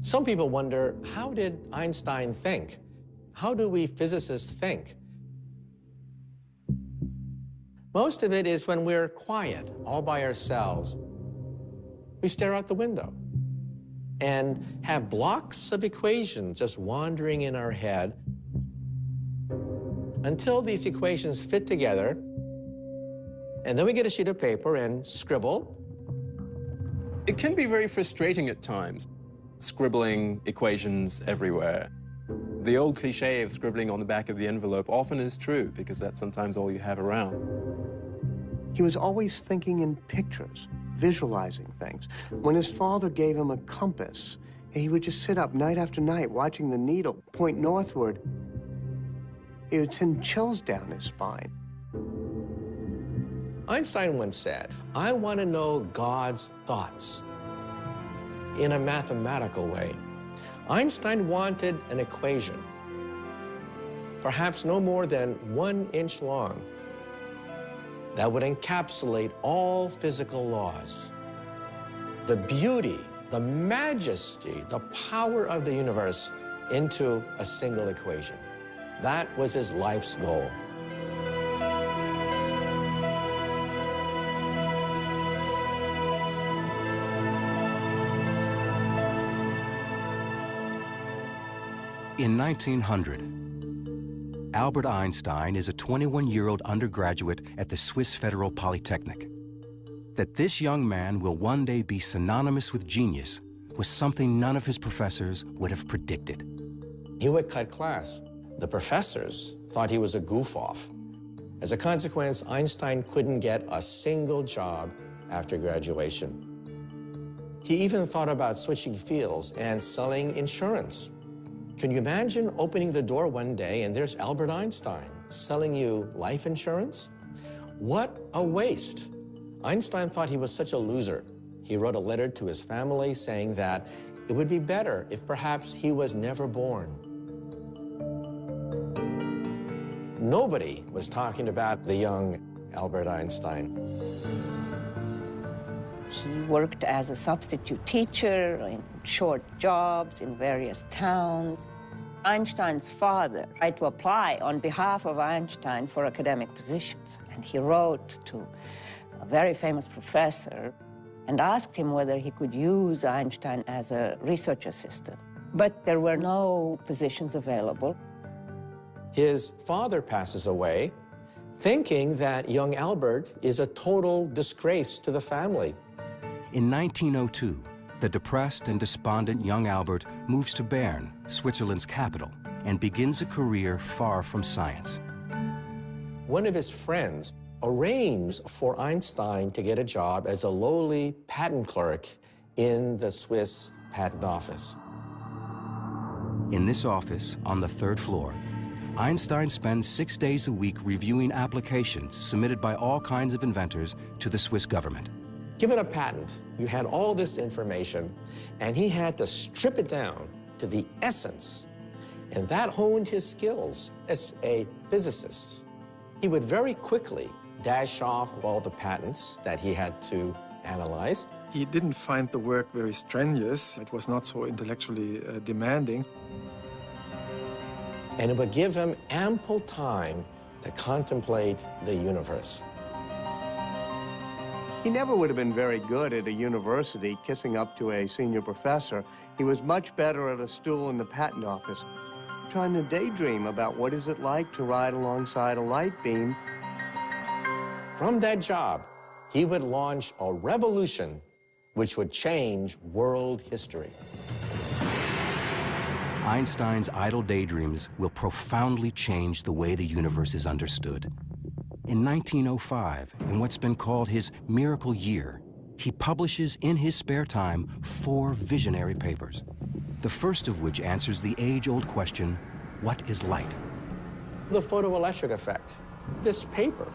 Some people wonder, how did Einstein think? How do we physicists think? Most of it is when we're quiet, all by ourselves. We stare out the window and have blocks of equations just wandering in our head until these equations fit together, and then we get a sheet of paper and scribble. It can be very frustrating at times, scribbling equations everywhere. The old cliche of scribbling on the back of the envelope often is true because that's sometimes all you have around. He was always thinking in pictures, visualizing things. When his father gave him a compass, he would just sit up night after night watching the needle point northward. It would send chills down his spine. Einstein once said, "I want to know God's thoughts in a mathematical way." Einstein wanted an equation, perhaps no more than 1 inch long, that would encapsulate all physical laws. The beauty, the majesty, the power of the universe into a single equation. That was his life's goal. In 1900, Albert Einstein is a 21-year-old undergraduate at the Swiss Federal Polytechnic. That this young man will one day be synonymous with genius was something none of his professors would have predicted. He would cut class. The professors thought he was a goof-off. As a consequence, Einstein couldn't get a single job after graduation. He even thought about switching fields and selling insurance. Can you imagine opening the door one day and there's Albert Einstein selling you life insurance? What a waste. Einstein thought he was such a loser. He wrote a letter to his family saying that it would be better if perhaps he was never born. Nobody was talking about the young Albert Einstein. He worked as a substitute teacher in short jobs in various towns. Einstein's father tried to apply on behalf of Einstein for academic positions. And he wrote to a very famous professor and asked him whether he could use Einstein as a research assistant. But there were no positions available. His father passes away, thinking that young Albert is a total disgrace to the family. In 1902, the depressed and despondent young Albert moves to Bern, Switzerland's capital, and begins a career far from science. One of his friends arranged for Einstein to get a job as a lowly patent clerk in the Swiss patent office. In this office, on the 3rd floor, Einstein spends 6 days a week reviewing applications submitted by all kinds of inventors to the Swiss government. Given a patent, you had all this information, and he had to strip it down to the essence, and that honed his skills as a physicist. He would very quickly dash off all the patents that he had to analyze. He didn't find the work very strenuous. It was not so intellectually demanding. And it would give him ample time to contemplate the universe. He never would have been very good at a university kissing up to a senior professor. He was much better at a stool in the patent office, trying to daydream about what is it like to ride alongside a light beam. From that job, he would launch a revolution which would change world history. Einstein's idle daydreams will profoundly change the way the universe is understood. In 1905, in what's been called his miracle year, he publishes in his spare time 4 visionary papers, the first of which answers the age-old question, what is light? The photoelectric effect. This paper,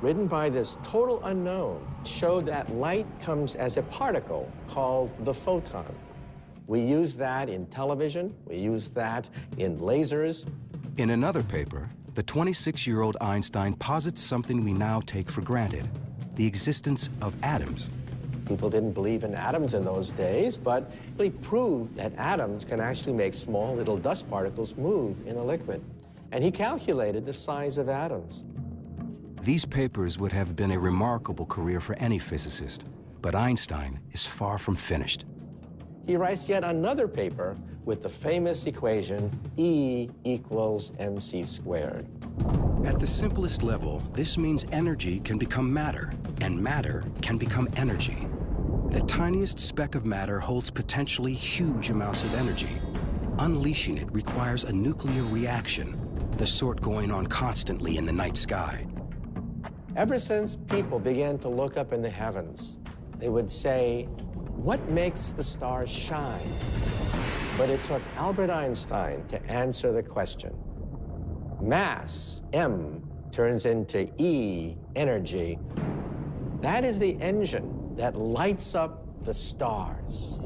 written by this total unknown, showed that light comes as a particle called the photon. We use that in television, we use that in lasers. In another paper, the 26-year-old Einstein posits something we now take for granted, the existence of atoms. People didn't believe in atoms in those days, but he proved that atoms can actually make small little dust particles move in a liquid. And he calculated the size of atoms. These papers would have been a remarkable career for any physicist, but Einstein is far from finished. He writes yet another paper with the famous equation E equals mc squared. At the simplest level, this means energy can become matter, and matter can become energy. The tiniest speck of matter holds potentially huge amounts of energy. Unleashing it requires a nuclear reaction, the sort going on constantly in the night sky. Ever since people began to look up in the heavens, they would say, what makes the stars shine? But it took Albert Einstein to answer the question. Mass, M, turns into E, energy. That is the engine that lights up the stars.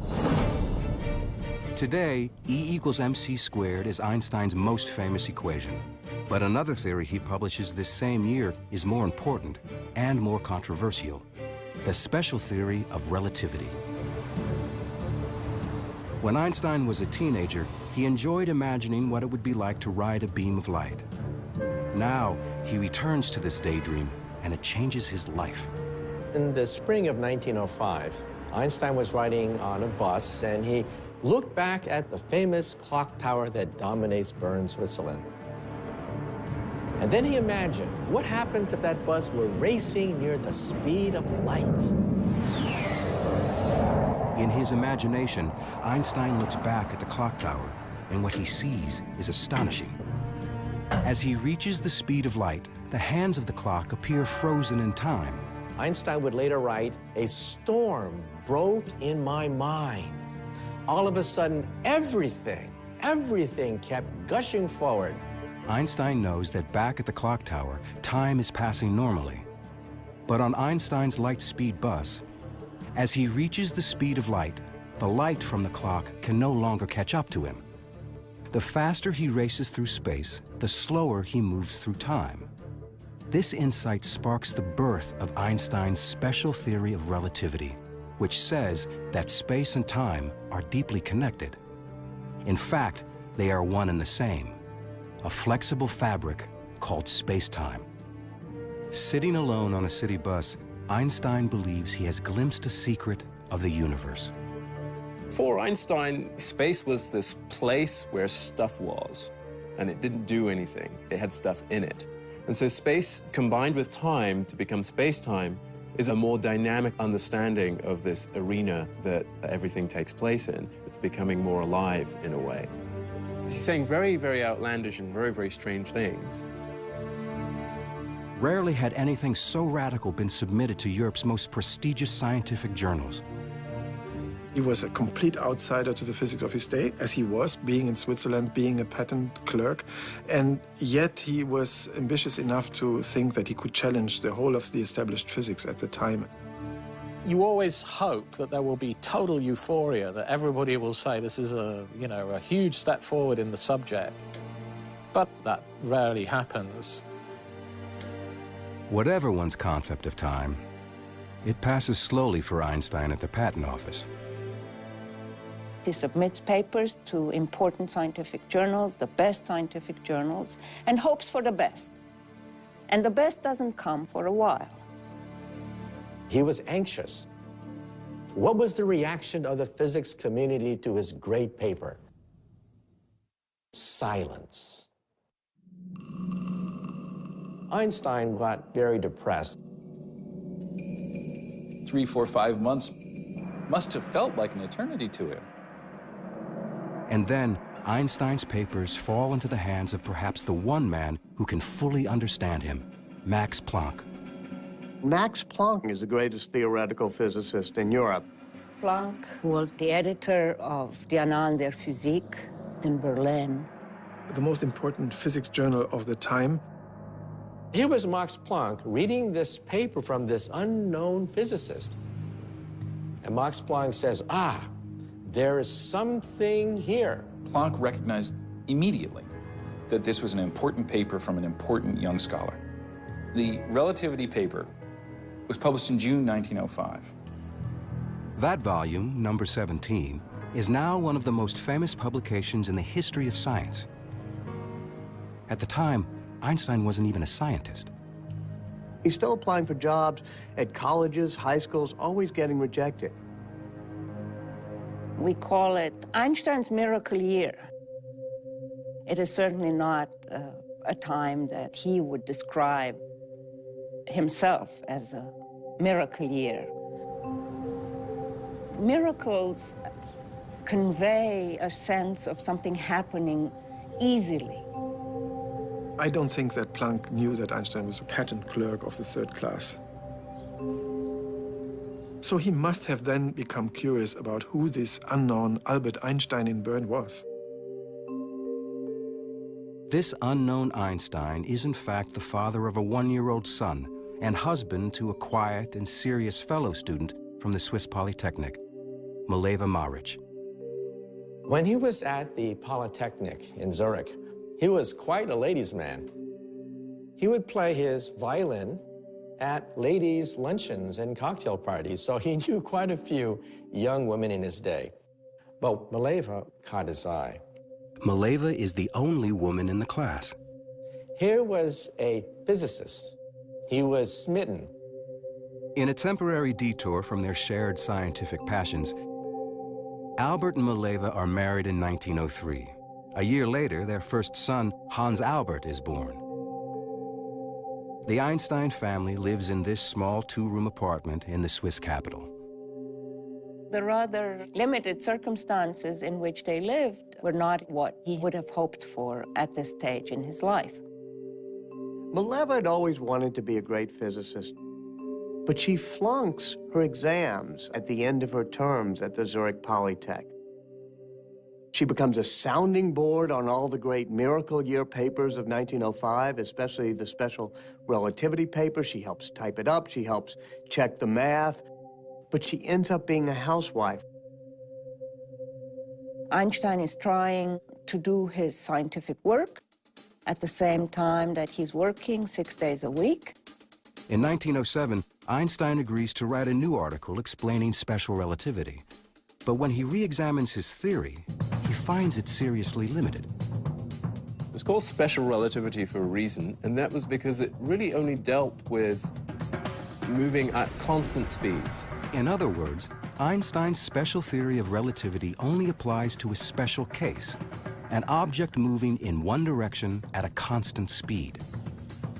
Today, E equals mc squared is Einstein's most famous equation. But another theory he publishes this same year is more important and more controversial: the special theory of relativity. When Einstein was a teenager, he enjoyed imagining what it would be like to ride a beam of light. Now, he returns to this daydream, and it changes his life. In the spring of 1905, Einstein was riding on a bus, and he looked back at the famous clock tower that dominates Bern, Switzerland. And then he imagined, what happens if that bus were racing near the speed of light? In his imagination, Einstein looks back at the clock tower, and what he sees is astonishing. As he reaches the speed of light, the hands of the clock appear frozen in time. Einstein would later write, a storm broke in my mind. All of a sudden, everything kept gushing forward. Einstein knows that back at the clock tower, time is passing normally. But on Einstein's light-speed bus, as he reaches the speed of light, the light from the clock can no longer catch up to him. The faster he races through space, the slower he moves through time. This insight sparks the birth of Einstein's special theory of relativity, which says that space and time are deeply connected. In fact, they are one and the same, a flexible fabric called space-time. Sitting alone on a city bus, Einstein believes he has glimpsed a secret of the universe. For Einstein, space was this place where stuff was, and it didn't do anything. It had stuff in it. And so space combined with time to become space-time is a more dynamic understanding of this arena that everything takes place in. It's becoming more alive in a way. He's saying very, very outlandish and very, very strange things. Rarely had anything so radical been submitted to Europe's most prestigious scientific journals. He was a complete outsider to the physics of his day, as he was, being in Switzerland, being a patent clerk. And yet he was ambitious enough to think that he could challenge the whole of the established physics at the time. You always hope that there will be total euphoria, that everybody will say this is a huge step forward in the subject. But that rarely happens. Whatever one's concept of time, it passes slowly for Einstein at the patent office. He submits papers to important scientific journals, the best scientific journals, and hopes for the best. And the best doesn't come for a while. He was anxious. What was the reaction of the physics community to his great paper? Silence. Einstein got very depressed. 3, 4, 5 months must have felt like an eternity to him. And then Einstein's papers fall into the hands of perhaps the one man who can fully understand him, Max Planck. Max Planck is the greatest theoretical physicist in Europe. Planck was the editor of the Annalen der Physik in Berlin. The most important physics journal of the time. Here was Max Planck reading this paper from this unknown physicist. And Max Planck says, there is something here. Planck recognized immediately that this was an important paper from an important young scholar. The relativity paper was published in June 1905. That volume, number 17, is now one of the most famous publications in the history of science. At the time, Einstein wasn't even a scientist. He's still applying for jobs at colleges, high schools, always getting rejected. We call it Einstein's miracle year. It is certainly not a time that he would describe himself as a miracle year. Miracles convey a sense of something happening easily. I don't think that Planck knew that Einstein was a patent clerk of the third class. So he must have then become curious about who this unknown Albert Einstein in Bern was. This unknown Einstein is in fact the father of a 1-year-old son and husband to a quiet and serious fellow student from the Swiss Polytechnic, Mileva Maric. When he was at the Polytechnic in Zurich, he was quite a ladies' man. He would play his violin at ladies' luncheons and cocktail parties, so he knew quite a few young women in his day. But Mileva caught his eye. Mileva is the only woman in the class. Here was a physicist. He was smitten. In a temporary detour from their shared scientific passions, Albert and Mileva are married in 1903. A year later, their first son, Hans Albert, is born. The Einstein family lives in this small 2-room apartment in the Swiss capital. The rather limited circumstances in which they lived were not what he would have hoped for at this stage in his life. Mileva had always wanted to be a great physicist, but she flunks her exams at the end of her terms at the Zurich Polytech. She becomes a sounding board on all the great miracle year papers of 1905, especially the special relativity paper. She helps type it up, she helps check the math, but she ends up being a housewife. Einstein is trying to do his scientific work at the same time that he's working 6 days a week. In 1907, Einstein agrees to write a new article explaining special relativity. But when he re-examines his theory, he finds it seriously limited. It was called special relativity for a reason, and that was because it really only dealt with moving at constant speeds. In other words, Einstein's special theory of relativity only applies to a special case, an object moving in one direction at a constant speed.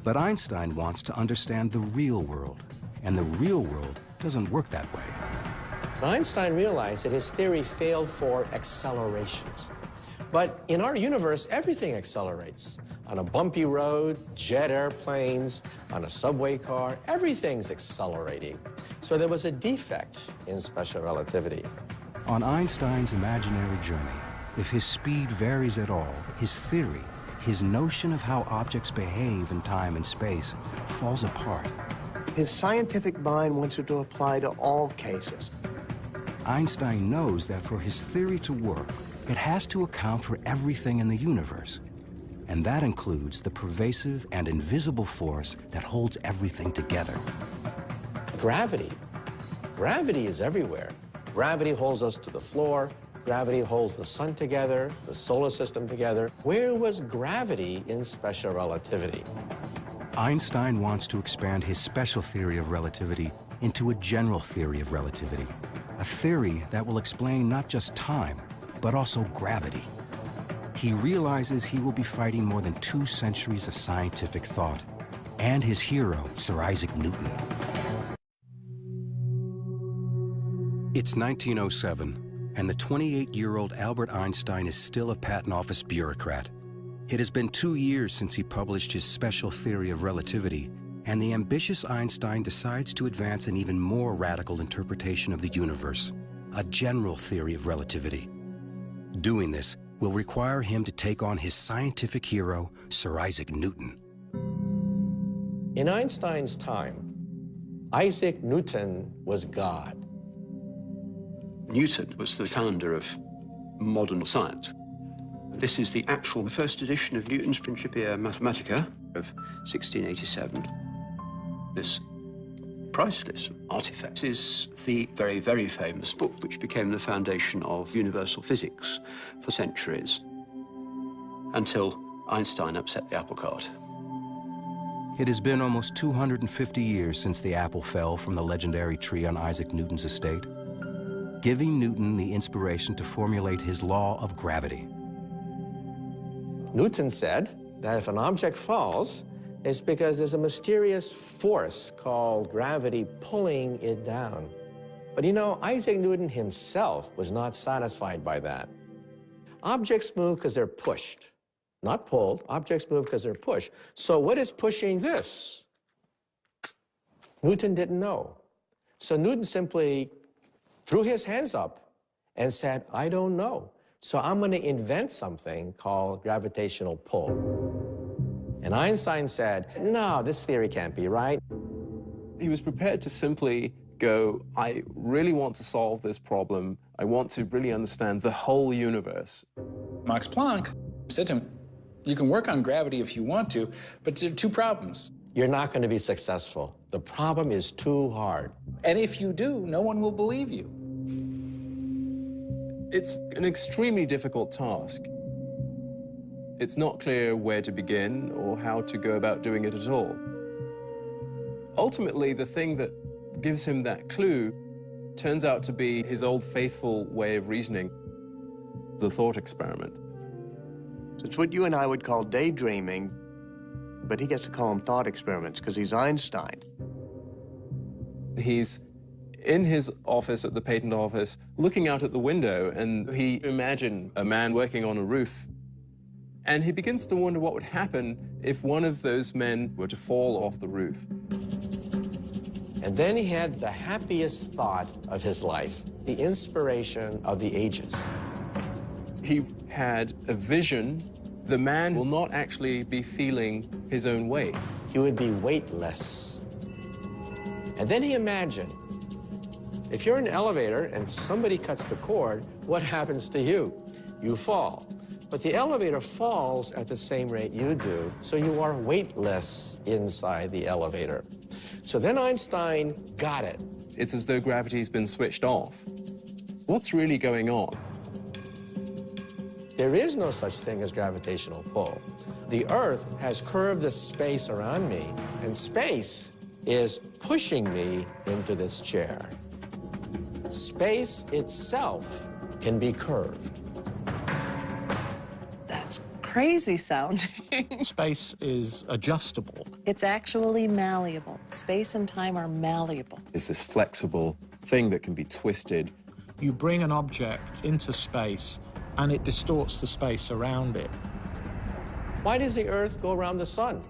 But Einstein wants to understand the real world, and the real world doesn't work that way. Einstein realized that his theory failed for accelerations. But in our universe, everything accelerates. On a bumpy road, jet airplanes, on a subway car, everything's accelerating. So there was a defect in special relativity. On Einstein's imaginary journey, if his speed varies at all, his theory, his notion of how objects behave in time and space, falls apart. His scientific mind wants it to apply to all cases. Einstein knows that for his theory to work, it has to account for everything in the universe. And that includes the pervasive and invisible force that holds everything together. Gravity. Gravity is everywhere. Gravity holds us to the floor. Gravity holds the sun together, the solar system together. Where was gravity in special relativity? Einstein wants to expand his special theory of relativity into a general theory of relativity, a theory that will explain not just time, but also gravity. He realizes he will be fighting more than 2 centuries of scientific thought, and his hero, Sir Isaac Newton. It's 1907, and the 28-year-old Albert Einstein is still a patent office bureaucrat. It has been 2 years since he published his special theory of relativity, and the ambitious Einstein decides to advance an even more radical interpretation of the universe, a general theory of relativity. Doing this will require him to take on his scientific hero, Sir Isaac Newton. In Einstein's time, Isaac Newton was God. Newton was the founder of modern science. This is the actual first edition of Newton's Principia Mathematica of 1687. This priceless artifacts is the very, very famous book which became the foundation of universal physics for centuries, until Einstein upset the apple cart. It has been almost 250 years since the apple fell from the legendary tree on Isaac Newton's estate, giving Newton the inspiration to formulate his law of gravity. Newton said that if an object falls, it's because there's a mysterious force called gravity pulling it down. But you know, Isaac Newton himself was not satisfied by that. Objects move because they're pushed, not pulled. Objects move because they're pushed. So what is pushing this? Newton didn't know. So Newton simply threw his hands up and said, I don't know. So I'm going to invent something called gravitational pull. And Einstein said, no, this theory can't be right. He was prepared to simply go, I really want to solve this problem. I want to really understand the whole universe. Max Planck said to him, you can work on gravity if you want to, but there are two problems. You're not going to be successful. The problem is too hard. And if you do, no one will believe you. It's an extremely difficult task. It's not clear where to begin or how to go about doing it at all. Ultimately, the thing that gives him that clue turns out to be his old faithful way of reasoning, the thought experiment. So it's what you and I would call daydreaming, but he gets to call them thought experiments because he's Einstein. He's in his office at the patent office, looking out at the window, and he imagined a man working on a roof. And he begins to wonder what would happen if one of those men were to fall off the roof. And then he had the happiest thought of his life, the inspiration of the ages. He had a vision. The man will not actually be feeling his own weight. He would be weightless. And then he imagined, if you're in an elevator and somebody cuts the cord, what happens to you? You fall. But the elevator falls at the same rate you do, so you are weightless inside the elevator. So then Einstein got it. It's as though gravity's been switched off. What's really going on? There is no such thing as gravitational pull. The Earth has curved the space around me, and space is pushing me into this chair. Space itself can be curved. That's crazy sounding. Space is adjustable. It's actually malleable. Space and time are malleable. It's this flexible thing that can be twisted. You bring an object into space, and it distorts the space around it. Why does the Earth go around the sun?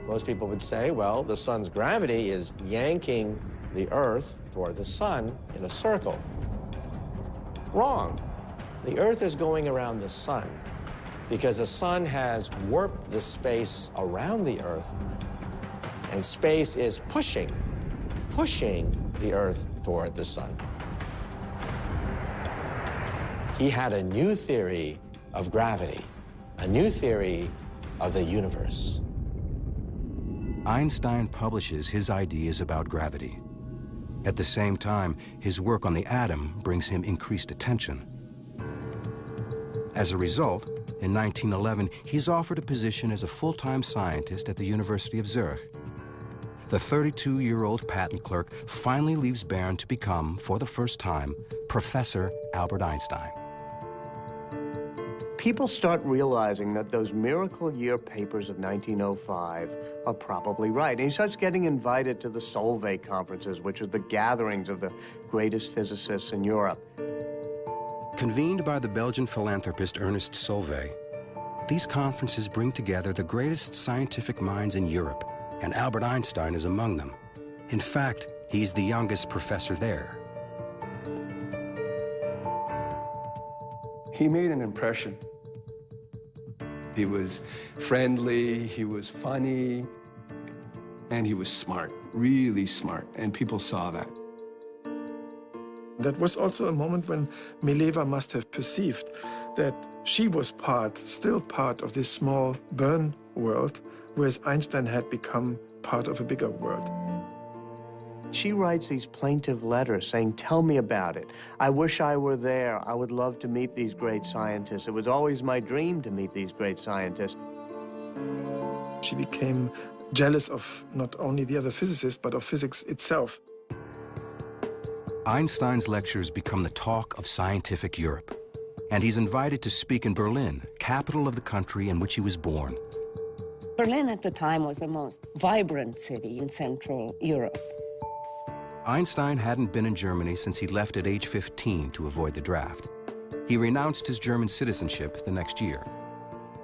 Most people would say, well, the sun's gravity is yanking the Earth toward the sun in a circle. Wrong. The Earth is going around the sun because the sun has warped the space around the Earth, and space is pushing the Earth toward the sun. He had a new theory of gravity, a new theory of the universe. Einstein publishes his ideas about gravity. At the same time, his work on the atom brings him increased attention. As a result, in 1911, he's offered a position as a full-time scientist at the University of Zurich. The 32-year-old patent clerk finally leaves Bern to become, for the first time, Professor Albert Einstein. People start realizing that those miracle year papers of 1905 are probably right. And he starts getting invited to the Solvay conferences, which are the gatherings of the greatest physicists in Europe. Convened by the Belgian philanthropist Ernest Solvay, these conferences bring together the greatest scientific minds in Europe, and Albert Einstein is among them. In fact, he's the youngest professor there. He made an impression. He was friendly, he was funny, and he was smart, really smart, and people saw that. That was also a moment when Mileva must have perceived that she was still part of this small Bern world, whereas Einstein had become part of a bigger world. She writes these plaintive letters saying, tell me about it. I wish I were there. I would love to meet these great scientists. It was always my dream to meet these great scientists. She became jealous of not only the other physicists, but of physics itself. Einstein's lectures become the talk of scientific Europe, and he's invited to speak in Berlin, capital of the country in which he was born. Berlin at the time was the most vibrant city in Central Europe. Einstein hadn't been in Germany since he left at age 15 to avoid the draft. He renounced his German citizenship the next year.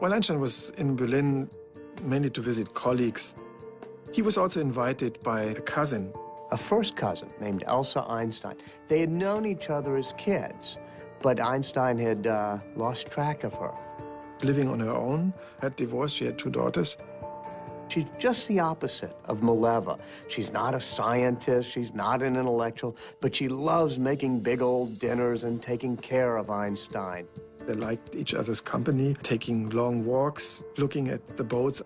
While Einstein was in Berlin mainly to visit colleagues, he was also invited by a cousin. A first cousin named Elsa Einstein. They had known each other as kids, but Einstein had lost track of her. Living on her own, had divorced, she had 2 daughters. She's just the opposite of Mileva. She's not a scientist, she's not an intellectual, but she loves making big old dinners and taking care of Einstein. They liked each other's company, taking long walks, looking at the boats,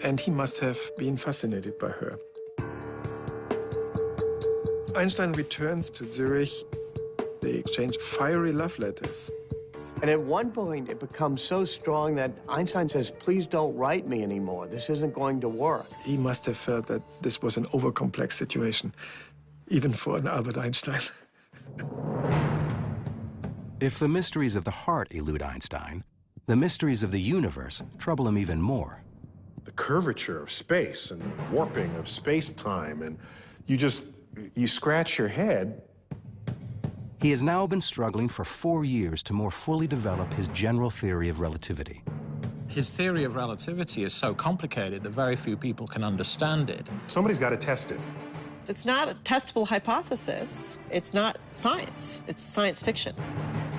and he must have been fascinated by her. Einstein returns to Zurich. They exchange fiery love letters. And at one point, it becomes so strong that Einstein says, please don't write me anymore. This isn't going to work. He must have felt that this was an overcomplex situation, even for an Albert Einstein. If the mysteries of the heart elude Einstein, the mysteries of the universe trouble him even more. The curvature of space and warping of space-time, and you scratch your head. He has now been struggling for 4 years to more fully develop his general theory of relativity. His theory of relativity is so complicated that very few people can understand it. Somebody's got to test it. It's not a testable hypothesis. It's not science. It's science fiction.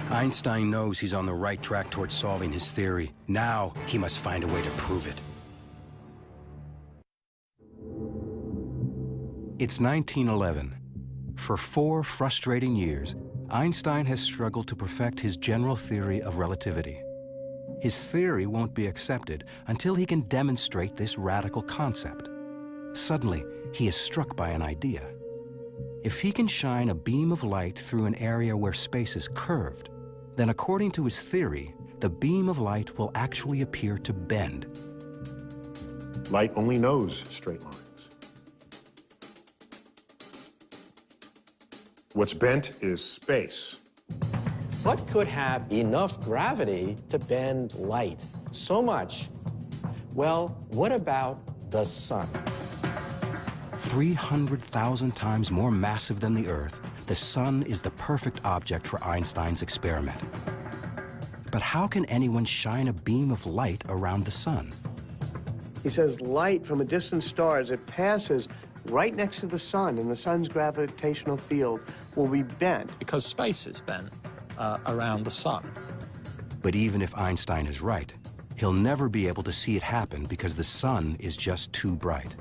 Einstein knows he's on the right track towards solving his theory. Now he must find a way to prove it. It's 1911. For 4 frustrating years, Einstein has struggled to perfect his general theory of relativity. His theory won't be accepted until he can demonstrate this radical concept. Suddenly, he is struck by an idea. If he can shine a beam of light through an area where space is curved, then according to his theory, the beam of light will actually appear to bend. Light only knows straight lines. What's bent is space. What could have enough gravity to bend light? So much. Well, what about the sun? 300,000 times more massive than the Earth, the sun is the perfect object for Einstein's experiment. But how can anyone shine a beam of light around the sun? He says light from a distant star, as it passes right next to the sun, and the sun's gravitational field will be bent. Because space is bent around the sun. But even if Einstein is right, he'll never be able to see it happen because the sun is just too bright.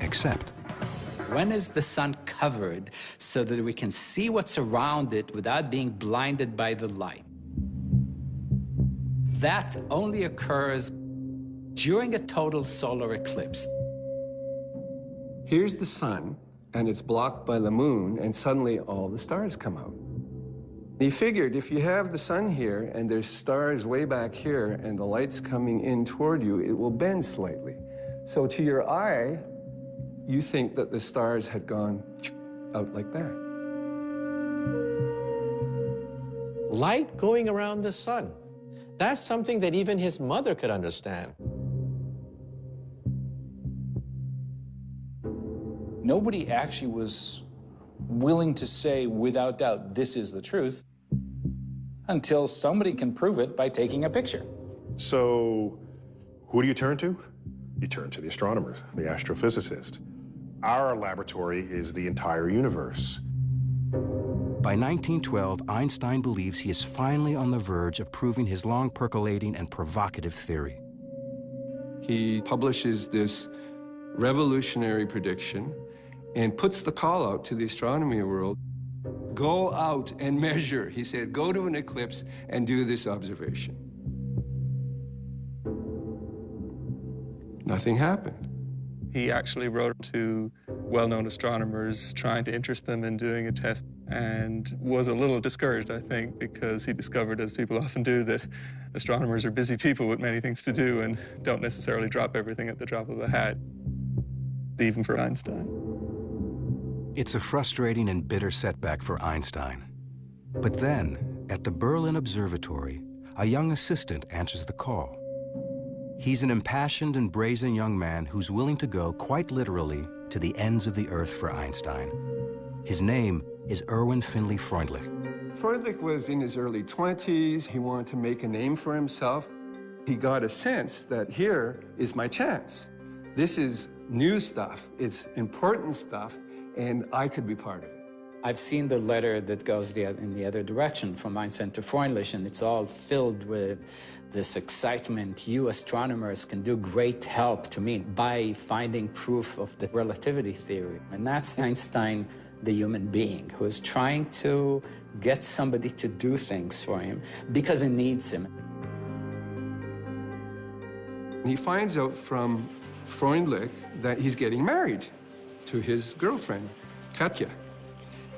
Except, when is the sun covered so that we can see what's around it without being blinded by the light? That only occurs during a total solar eclipse. Here's the sun, and it's blocked by the moon, and suddenly all the stars come out. He figured if you have the sun here, and there's stars way back here, and the light's coming in toward you, it will bend slightly. So to your eye, you think that the stars had gone out like that. Light going around the sun. That's something that even his mother could understand. Nobody actually was willing to say without doubt, this is the truth, until somebody can prove it by taking a picture. So who do you turn to? You turn to the astronomers, the astrophysicists. Our laboratory is the entire universe. by 1912, Einstein believes he is finally on the verge of proving his long percolating and provocative theory. He publishes this revolutionary prediction and puts the call out to the astronomy world. Go out and measure. He said, go to an eclipse and do this observation. Nothing happened. He actually wrote to well-known astronomers trying to interest them in doing a test, and was a little discouraged, I think, because he discovered, as people often do, that astronomers are busy people with many things to do and don't necessarily drop everything at the drop of a hat, even for Einstein. It's a frustrating and bitter setback for Einstein. But then, at the Berlin Observatory, a young assistant answers the call. He's an impassioned and brazen young man who's willing to go, quite literally, to the ends of the earth for Einstein. His name is Erwin Finley Freundlich. Freundlich was in his early 20s. He wanted to make a name for himself. He got a sense that here is my chance. This is new stuff, it's important stuff, and I could be part of it. I've seen the letter that goes in the other direction from Einstein to Freundlich, and it's all filled with this excitement. You astronomers can do great help to me by finding proof of the relativity theory. And that's Einstein, the human being, who is trying to get somebody to do things for him because he needs him. He finds out from Freundlich that he's getting married to his girlfriend, Katja.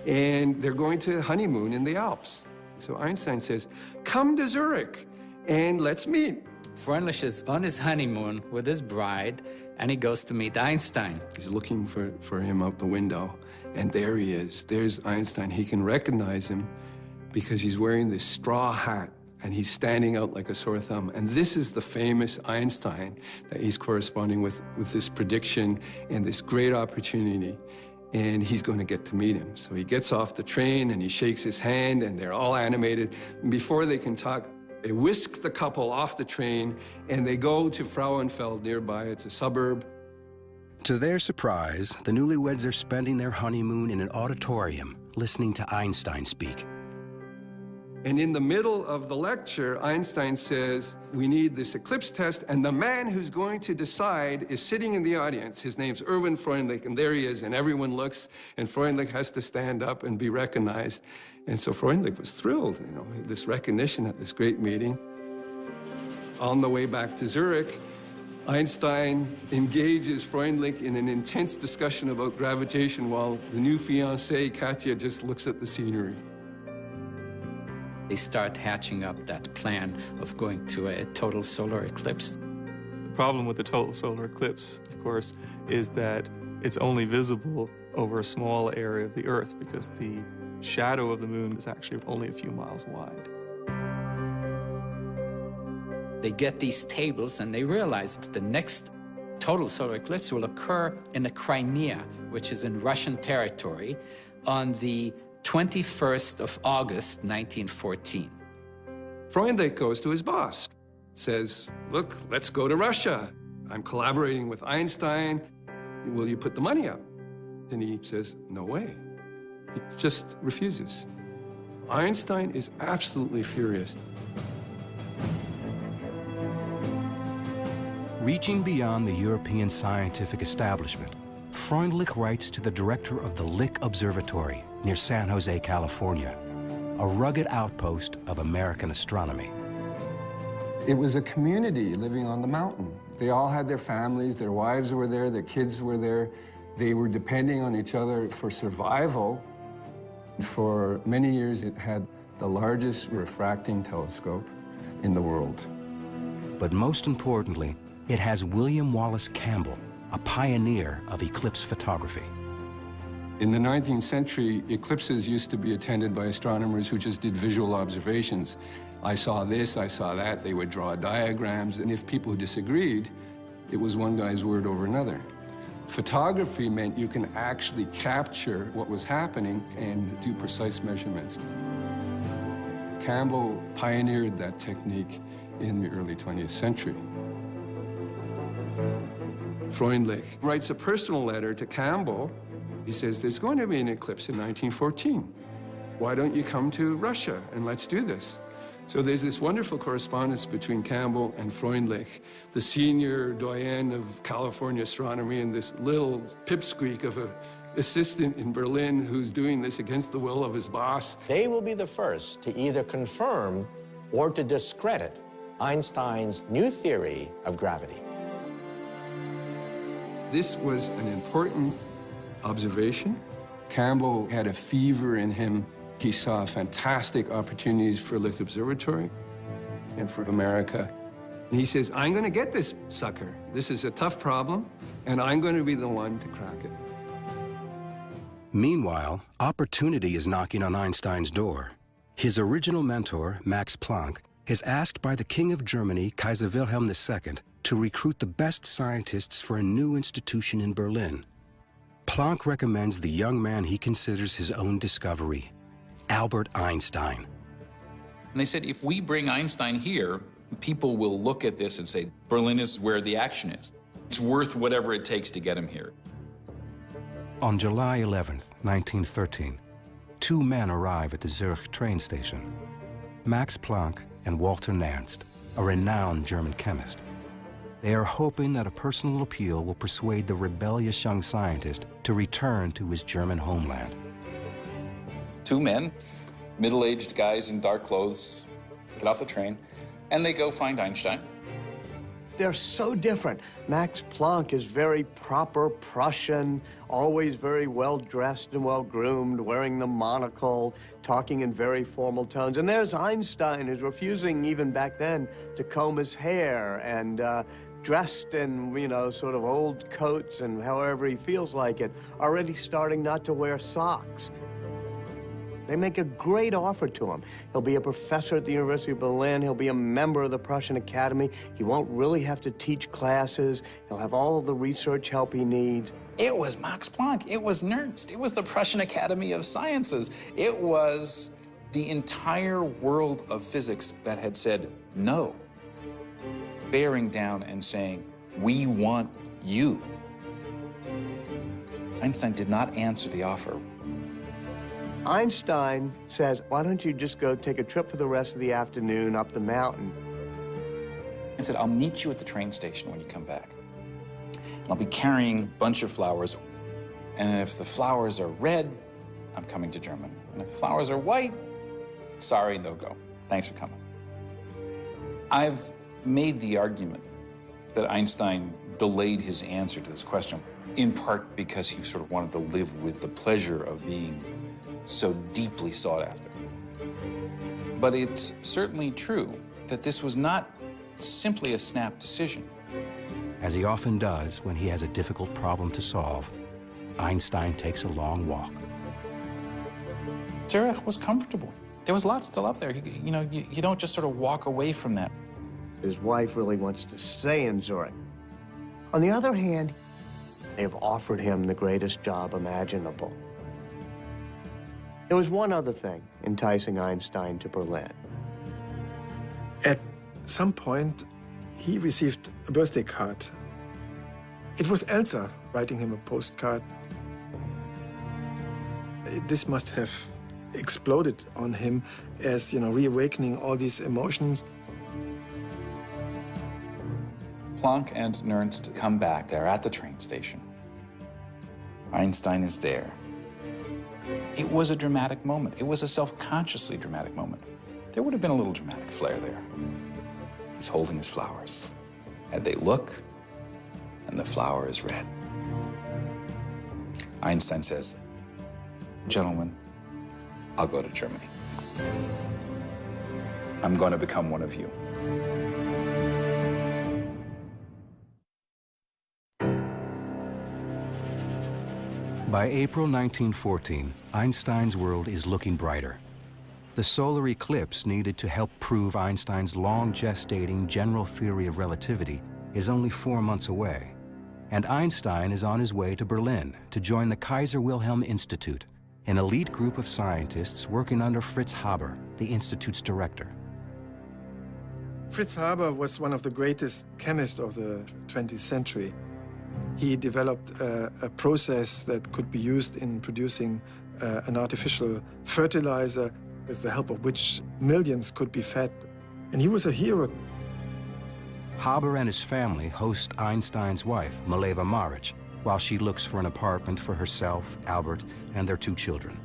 And they're going to honeymoon in the Alps. So Einstein says, come to Zurich and let's meet. Freundlich is on his honeymoon with his bride, and he goes to meet Einstein. He's looking for him out the window, and there he is. There's Einstein. He can recognize him because he's wearing this straw hat, and he's standing out like a sore thumb. And this is the famous Einstein that he's corresponding with this prediction and this great opportunity. And he's going to get to meet him. So he gets off the train and he shakes his hand and they're all animated. And before they can talk, they whisk the couple off the train and they go to Frauenfeld nearby. It's a suburb. To their surprise, the newlyweds are spending their honeymoon in an auditorium, listening to Einstein speak. And in the middle of the lecture, Einstein says, we need this eclipse test, and the man who's going to decide is sitting in the audience. His name's Erwin Freundlich, and there he is, and everyone looks, and Freundlich has to stand up and be recognized. And so Freundlich was thrilled, you know, this recognition at this great meeting. On the way back to Zurich, Einstein engages Freundlich in an intense discussion about gravitation while the new fiancée, Katja, just looks at the scenery. They start hatching up that plan of going to a total solar eclipse. The problem with the total solar eclipse, of course, is that it's only visible over a small area of the Earth because the shadow of the moon is actually only a few miles wide. They get these tables and they realize that the next total solar eclipse will occur in the Crimea, which is in Russian territory, on the 21st of August, 1914. Freundlich goes to his boss, says, look, let's go to Russia. I'm collaborating with Einstein. Will you put the money up? And he says, no way. He just refuses. Einstein is absolutely furious. Reaching beyond the European scientific establishment, Freundlich writes to the director of the Lick Observatory near San Jose, California, a rugged outpost of American astronomy. It was a community living on the mountain. They all had their families, their wives were there, their kids were there. They were depending on each other for survival. For many years, it had the largest refracting telescope in the world. But most importantly, it has William Wallace Campbell, a pioneer of eclipse photography. In the 19th century, eclipses used to be attended by astronomers who just did visual observations. I saw this, I saw that. They would draw diagrams, and if people disagreed, it was one guy's word over another. Photography meant you can actually capture what was happening and do precise measurements. Campbell pioneered that technique in the early 20th century. Freundlich writes a personal letter to Campbell. He says, there's going to be an eclipse in 1914. Why don't you come to Russia and let's do this? So there's this wonderful correspondence between Campbell and Freundlich, the senior doyen of California astronomy and this little pipsqueak of an assistant in Berlin who's doing this against the will of his boss. They will be the first to either confirm or to discredit Einstein's new theory of gravity. This was an important observation. Campbell had a fever in him. He saw fantastic opportunities for Lick Observatory and for America. And he says, I'm going to get this sucker. This is a tough problem, and I'm going to be the one to crack it. Meanwhile, opportunity is knocking on Einstein's door. His original mentor, Max Planck, is asked by the King of Germany, Kaiser Wilhelm II, to recruit the best scientists for a new institution in Berlin. Planck recommends the young man he considers his own discovery, Albert Einstein. And they said, if we bring Einstein here, people will look at this and say, Berlin is where the action is. It's worth whatever it takes to get him here. On July 11, 1913, two men arrive at the Zurich train station. Max Planck and Walter Nernst, a renowned German chemist. They are hoping that a personal appeal will persuade the rebellious young scientist to return to his German homeland. Two men, middle-aged guys in dark clothes, get off the train, and they go find Einstein. They're so different. Max Planck is very proper Prussian, always very well-dressed and well-groomed, wearing the monocle, talking in very formal tones. And there's Einstein, who's refusing, even back then, to comb his hair and dressed in, you know, sort of old coats and however he feels like it, already starting not to wear socks. They make a great offer to him. He'll be a professor at the University of Berlin. He'll be a member of the Prussian Academy. He won't really have to teach classes. He'll have all of the research help he needs. It was Max Planck. It was Nernst. It was the Prussian Academy of Sciences. It was the entire world of physics that had said no, bearing down and saying, we want you. Einstein did not answer the offer. Einstein says, why don't you just go take a trip for the rest of the afternoon up the mountain? And said, I'll meet you at the train station when you come back. And I'll be carrying a bunch of flowers. And if the flowers are red, I'm coming to Germany. And if flowers are white, sorry, no go. Thanks for coming. I've made the argument that Einstein delayed his answer to this question, in part because he sort of wanted to live with the pleasure of being so deeply sought after. But it's certainly true that this was not simply a snap decision. As he often does when he has a difficult problem to solve, Einstein takes a long walk. Zurich was comfortable. There was lots to love there. You don't just sort of walk away from that. His wife really wants to stay in Zurich. On the other hand, they've offered him the greatest job imaginable. There was one other thing enticing Einstein to Berlin. At some point, he received a birthday card. It was Elsa writing him a postcard. This must have exploded on him as, reawakening all these emotions. Planck and Nernst come back. They're at the train station. Einstein is there. It was a dramatic moment. It was a self-consciously dramatic moment. There would have been a little dramatic flair there. He's holding his flowers, and they look, and the flower is red. Einstein says, gentlemen, I'll go to Germany. I'm going to become one of you. By April 1914, Einstein's world is looking brighter. The solar eclipse needed to help prove Einstein's long-gestating general theory of relativity is only 4 months away, and Einstein is on his way to Berlin to join the Kaiser Wilhelm Institute, an elite group of scientists working under Fritz Haber, the institute's director. Fritz Haber was one of the greatest chemists of the 20th century. He developed a process that could be used in producing an artificial fertilizer with the help of which millions could be fed. And he was a hero. Haber and his family host Einstein's wife, Mileva Maric, while she looks for an apartment for herself, Albert, and their 2 children.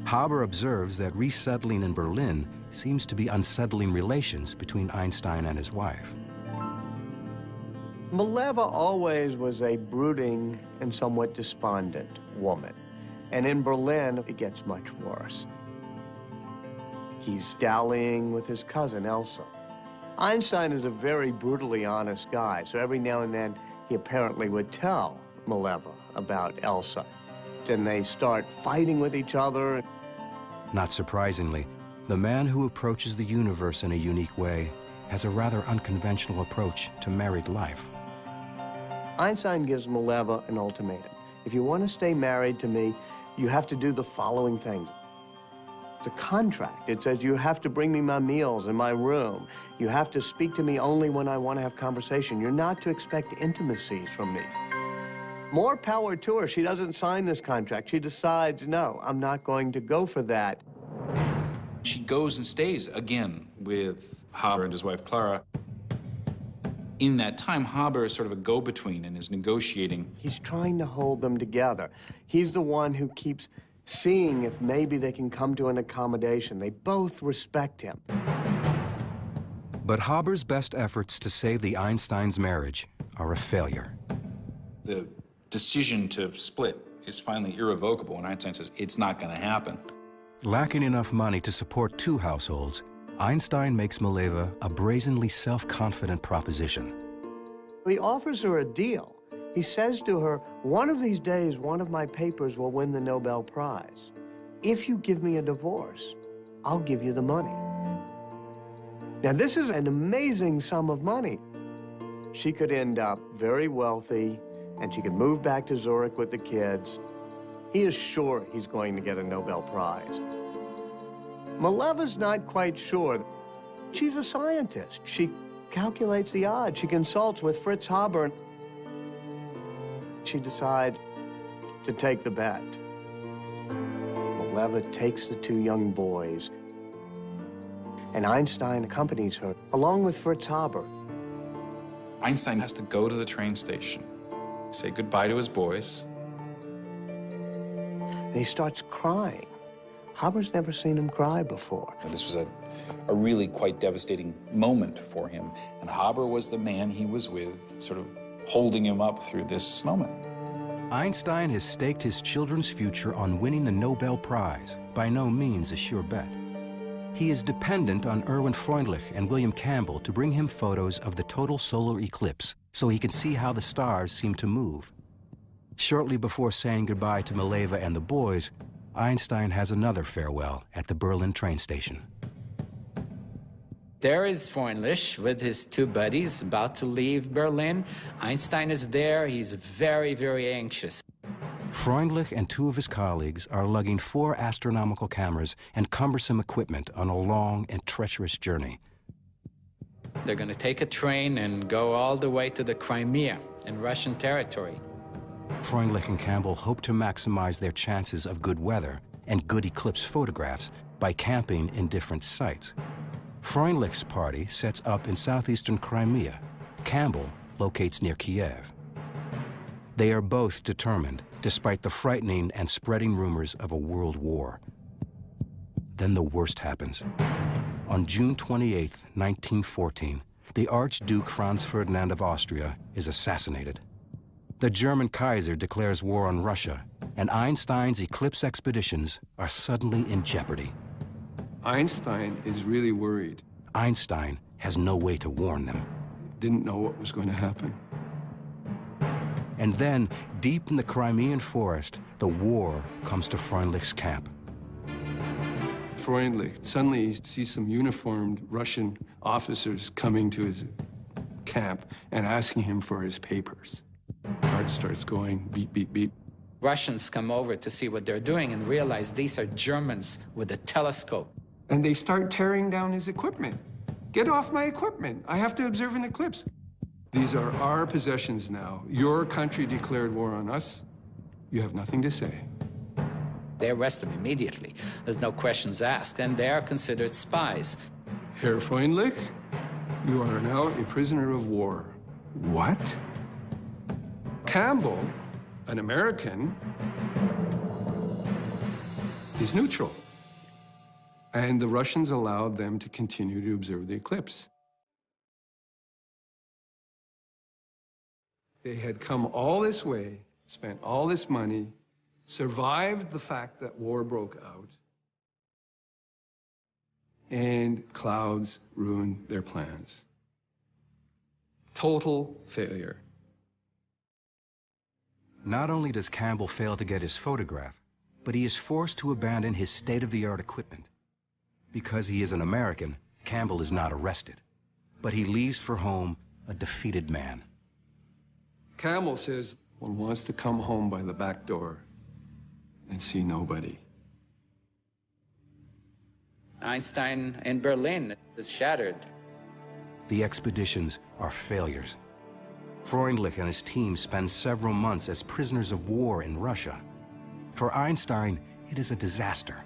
Haber observes that resettling in Berlin seems to be unsettling relations between Einstein and his wife. Mileva always was a brooding and somewhat despondent woman. And in Berlin, it gets much worse. He's dallying with his cousin, Elsa. Einstein is a very brutally honest guy, so every now and then he apparently would tell Mileva about Elsa. Then they start fighting with each other. Not surprisingly, the man who approaches the universe in a unique way has a rather unconventional approach to married life. Einstein gives Mileva an ultimatum. If you want to stay married to me, you have to do the following things. It's a contract. It says you have to bring me my meals in my room. You have to speak to me only when I want to have conversation. You're not to expect intimacies from me. More power to her. She doesn't sign this contract. She decides, no, I'm not going to go for that. She goes and stays again with Haber and his wife Clara. In that time, Haber is sort of a go-between and is negotiating. He's trying to hold them together. He's the one who keeps seeing if maybe they can come to an accommodation. They both respect him. But Haber's best efforts to save the Einsteins' marriage are a failure. The decision to split is finally irrevocable, and Einstein says it's not going to happen. Lacking enough money to support two households, Einstein makes Mileva a brazenly self-confident proposition. He offers her a deal. He says to her, one of these days, one of my papers will win the Nobel Prize. If you give me a divorce, I'll give you the money. Now, this is an amazing sum of money. She could end up very wealthy, and she could move back to Zurich with the kids. He is sure he's going to get a Nobel Prize. Mileva's not quite sure. She's a scientist. She calculates the odds. She consults with Fritz Haber. She decides to take the bet. Mileva takes the two young boys, and Einstein accompanies her, along with Fritz Haber. Einstein has to go to the train station, say goodbye to his boys. And he starts crying. Haber's never seen him cry before. This was a really quite devastating moment for him, and Haber was the man he was with, sort of holding him up through this moment. Einstein has staked his children's future on winning the Nobel Prize, by no means a sure bet. He is dependent on Erwin Freundlich and William Campbell to bring him photos of the total solar eclipse so he can see how the stars seem to move. Shortly before saying goodbye to Mileva and the boys, Einstein has another farewell at the Berlin train station. There is Freundlich with his two buddies about to leave Berlin. Einstein is there. He's very, very anxious. Freundlich and two of his colleagues are lugging 4 astronomical cameras and cumbersome equipment on a long and treacherous journey. They're going to take a train and go all the way to the Crimea in Russian territory. Freundlich and Campbell hope to maximize their chances of good weather and good eclipse photographs by camping in different sites. Freundlich's party sets up in southeastern Crimea. Campbell locates near Kiev. They are both determined, despite the frightening and spreading rumors of a world war. Then the worst happens. On June 28, 1914, the Archduke Franz Ferdinand of Austria is assassinated. The German Kaiser declares war on Russia, and Einstein's eclipse expeditions are suddenly in jeopardy. Einstein is really worried. Einstein has no way to warn them. Didn't know what was going to happen. And then, deep in the Crimean forest, the war comes to Freundlich's camp. Freundlich suddenly sees some uniformed Russian officers coming to his camp and asking him for his papers. Heart starts going, beep, beep, beep. Russians come over to see what they're doing and realize these are Germans with a telescope. And they start tearing down his equipment. Get off my equipment. I have to observe an eclipse. These are our possessions now. Your country declared war on us. You have nothing to say. They arrest them immediately. There's no questions asked, and they are considered spies. Herr Freundlich, you are now a prisoner of war. What? Campbell, an American, is neutral. And the Russians allowed them to continue to observe the eclipse. They had come all this way, spent all this money, survived the fact that war broke out, and clouds ruined their plans. Total failure. Not only does Campbell fail to get his photograph, but he is forced to abandon his state-of-the-art equipment. Because he is an American, Campbell is not arrested, but he leaves for home a defeated man. Campbell says one wants to come home by the back door and see nobody. Einstein in Berlin is shattered. The expeditions are failures. Freundlich and his team spend several months as prisoners of war in Russia. For Einstein, it is a disaster.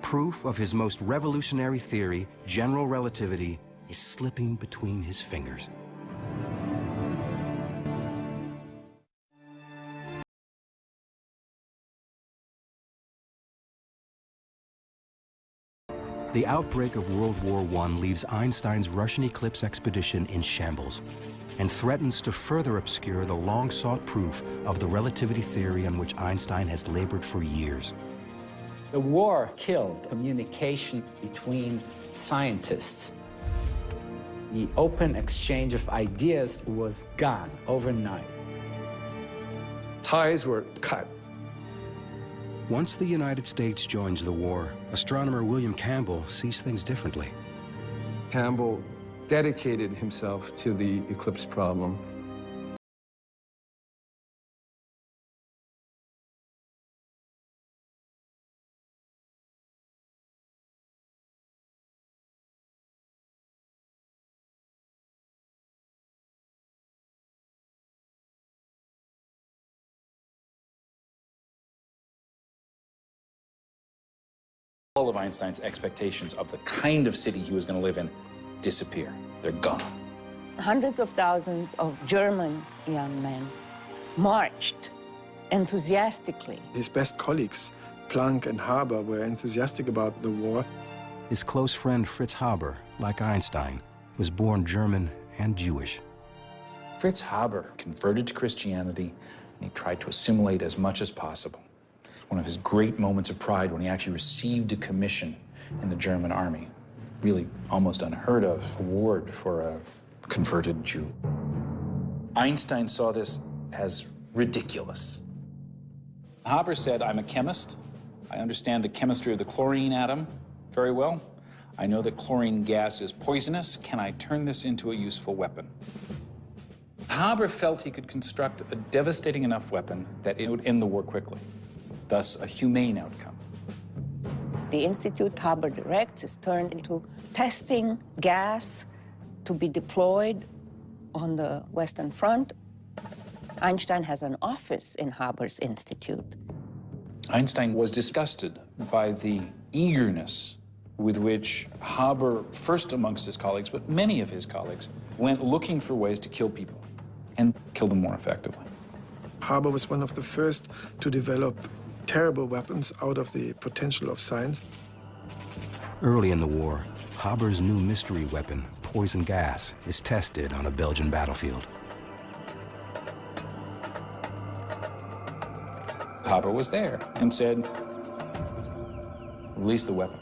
Proof of his most revolutionary theory, general relativity, is slipping between his fingers. The outbreak of World War I leaves Einstein's Russian eclipse expedition in shambles and threatens to further obscure the long-sought proof of the relativity theory on which Einstein has labored for years. The war killed communication between scientists. The open exchange of ideas was gone overnight. Ties were cut. Once the United States joins the war, astronomer William Campbell sees things differently. Campbell dedicated himself to the eclipse problem. All of Einstein's expectations of the kind of city he was going to live in disappear. They're gone. Hundreds of thousands of German young men marched enthusiastically. His best colleagues, Planck and Haber, were enthusiastic about the war. His close friend Fritz Haber, like Einstein, was born German and Jewish. Fritz Haber converted to Christianity, and he tried to assimilate as much as possible. One of his great moments of pride when he actually received a commission in the German army. Really almost unheard of award for a converted Jew. Einstein saw this as ridiculous. Haber said, I'm a chemist. I understand the chemistry of the chlorine atom very well. I know that chlorine gas is poisonous. Can I turn this into a useful weapon? Haber felt he could construct a devastating enough weapon that it would end the war quickly. Thus, a humane outcome. The institute Haber directs is turned into testing gas to be deployed on the Western Front. Einstein has an office in Haber's institute. Einstein was disgusted by the eagerness with which Haber, first amongst his colleagues, but many of his colleagues, went looking for ways to kill people and kill them more effectively. Haber was one of the first to develop terrible weapons out of the potential of science. Early in the war, Haber's new mystery weapon, poison gas, is tested on a Belgian battlefield. Haber was there and said, release the weapon.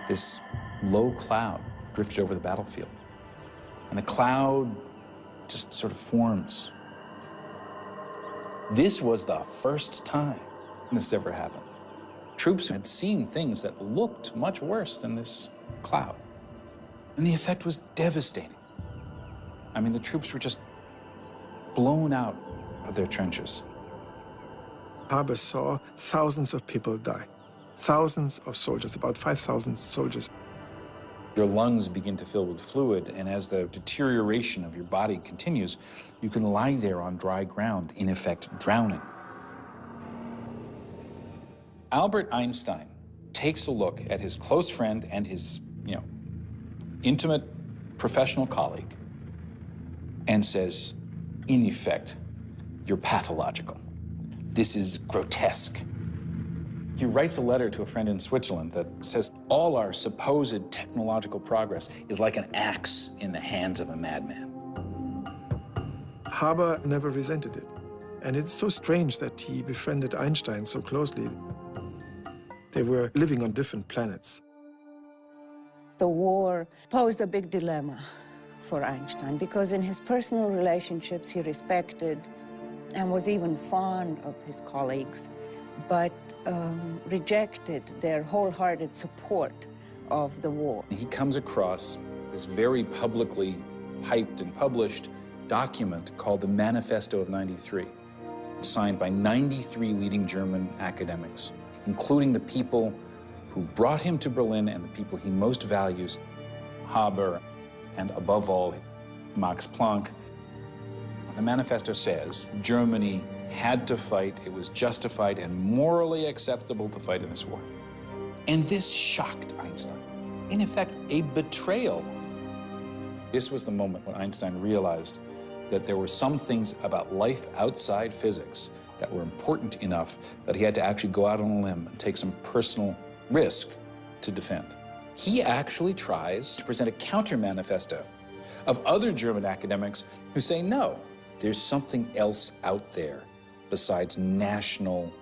This low cloud drifted over the battlefield, and the cloud just sort of forms. This was the first time this ever happened. Troops had seen things that looked much worse than this cloud. And the effect was devastating. I mean, the troops were just blown out of their trenches. Haber saw thousands of people die. Thousands of soldiers, about 5,000 soldiers. Your lungs begin to fill with fluid, and as the deterioration of your body continues, you can lie there on dry ground, in effect drowning. Albert Einstein takes a look at his close friend and his, intimate professional colleague and says, in effect, you're pathological. This is grotesque. He writes a letter to a friend in Switzerland that says, all our supposed technological progress is like an axe in the hands of a madman. Haber never resented it. And it's so strange that he befriended Einstein so closely. They were living on different planets. The war posed a big dilemma for Einstein because in his personal relationships he respected and was even fond of his colleagues, but rejected their wholehearted support of the war. He comes across this very publicly hyped and published document called the Manifesto of '93, signed by 93 leading German academics, including the people who brought him to Berlin and the people he most values, Haber, and above all, Max Planck. The manifesto says Germany had to fight, it was justified and morally acceptable to fight in this war. And this shocked Einstein. In effect, a betrayal. This was the moment when Einstein realized that there were some things about life outside physics that were important enough that he had to actually go out on a limb and take some personal risk to defend. He actually tries to present a counter-manifesto of other German academics who say, no, there's something else out there besides national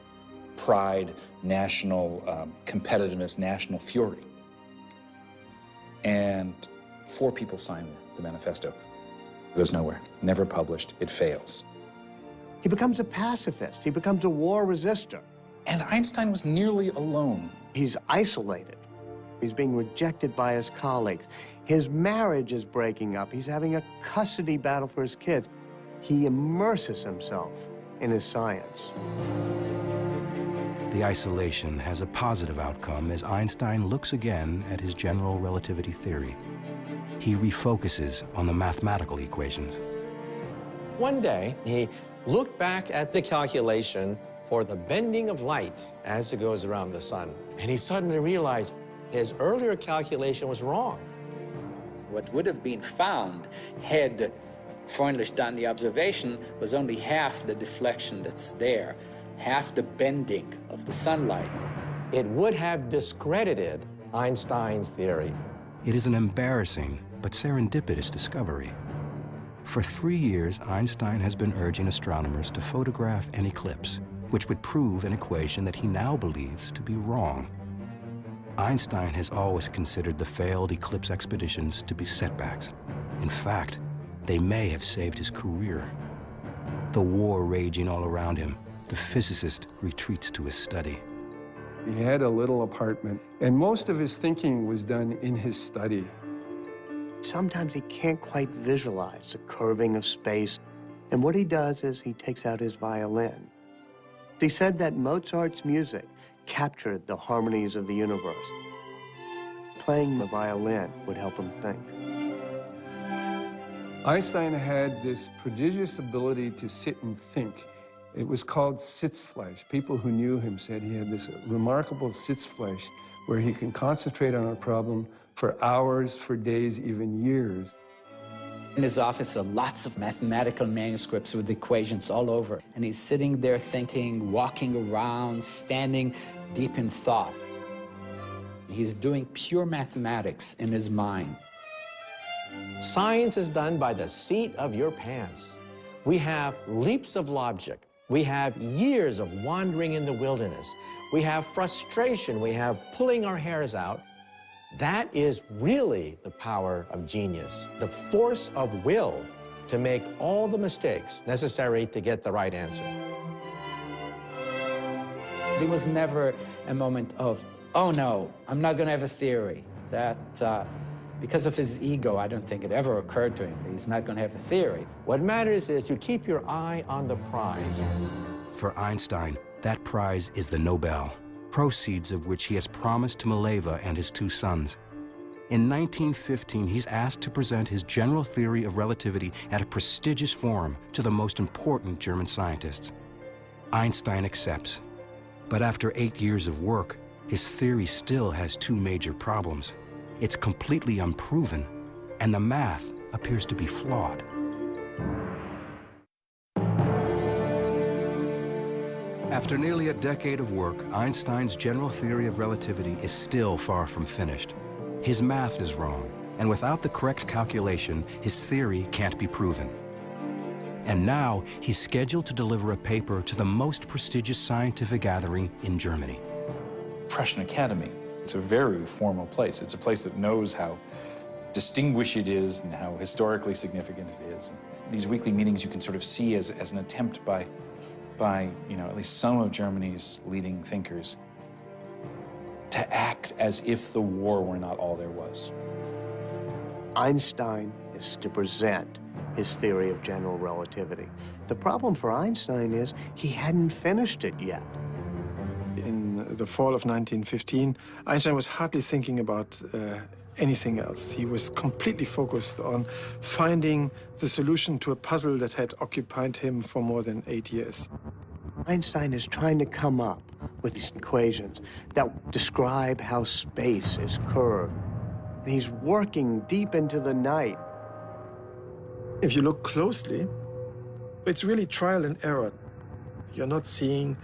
pride, national competitiveness, national fury. And 4 people signed the manifesto. It goes nowhere, never published, it fails. He becomes a pacifist. He becomes a war resistor. And Einstein was nearly alone. He's isolated. He's being rejected by his colleagues. His marriage is breaking up. He's having a custody battle for his kids. He immerses himself in his science. The isolation has a positive outcome as Einstein looks again at his general relativity theory. He refocuses on the mathematical equations. One day, he looked back at the calculation for the bending of light as it goes around the sun, and he suddenly realized his earlier calculation was wrong. What would have been found had Freundlich done the observation was only half the deflection that's there, half the bending of the sunlight. It would have discredited Einstein's theory. It is an embarrassing but serendipitous discovery. For 3 years, Einstein has been urging astronomers to photograph an eclipse, which would prove an equation that he now believes to be wrong. Einstein has always considered the failed eclipse expeditions to be setbacks. In fact, they may have saved his career. The war raging all around him, the physicist retreats to his study. He had a little apartment, and most of his thinking was done in his study. Sometimes he can't quite visualize the curving of space, and what he does is he takes out his violin. He said that Mozart's music captured the harmonies of the universe. Playing the violin would help him think. Einstein had this prodigious ability to sit and think. It was called Sitzfleisch. People who knew him said he had this remarkable Sitzfleisch where he can concentrate on a problem for hours, for days, even years. In his office are lots of mathematical manuscripts with equations all over. And he's sitting there thinking, walking around, standing deep in thought. He's doing pure mathematics in his mind. Science is done by the seat of your pants. We have leaps of logic. We have years of wandering in the wilderness. We have frustration. We have pulling our hairs out. That is really the power of genius, the force of will to make all the mistakes necessary to get the right answer. There was never a moment of, oh no, I'm not gonna have a theory. That, because of his ego, I don't think it ever occurred to him that he's not gonna have a theory. What matters is you keep your eye on the prize. For Einstein, that prize is the Nobel, proceeds of which he has promised to Mileva and his 2 sons. In 1915, he's asked to present his general theory of relativity at a prestigious forum to the most important German scientists. Einstein accepts. But after 8 years of work, his theory still has 2 major problems. It's completely unproven, and the math appears to be flawed. After nearly a decade of work, Einstein's general theory of relativity is still far from finished. His math is wrong, and without the correct calculation, his theory can't be proven. And now he's scheduled to deliver a paper to the most prestigious scientific gathering in Germany. Prussian Academy, it's a very formal place. It's a place that knows how distinguished it is and how historically significant it is. These weekly meetings you can sort of see as an attempt by at least some of Germany's leading thinkers to act as if the war were not all there was. Einstein is to present his theory of general relativity. The problem for Einstein is he hadn't finished it yet. In the fall of 1915, Einstein was hardly thinking about anything else. He was completely focused on finding the solution to a puzzle that had occupied him for more than 8 years. Einstein is trying to come up with these equations that describe how space is curved. And he's working deep into the night. If you look closely, it's really trial and error. You're not seeing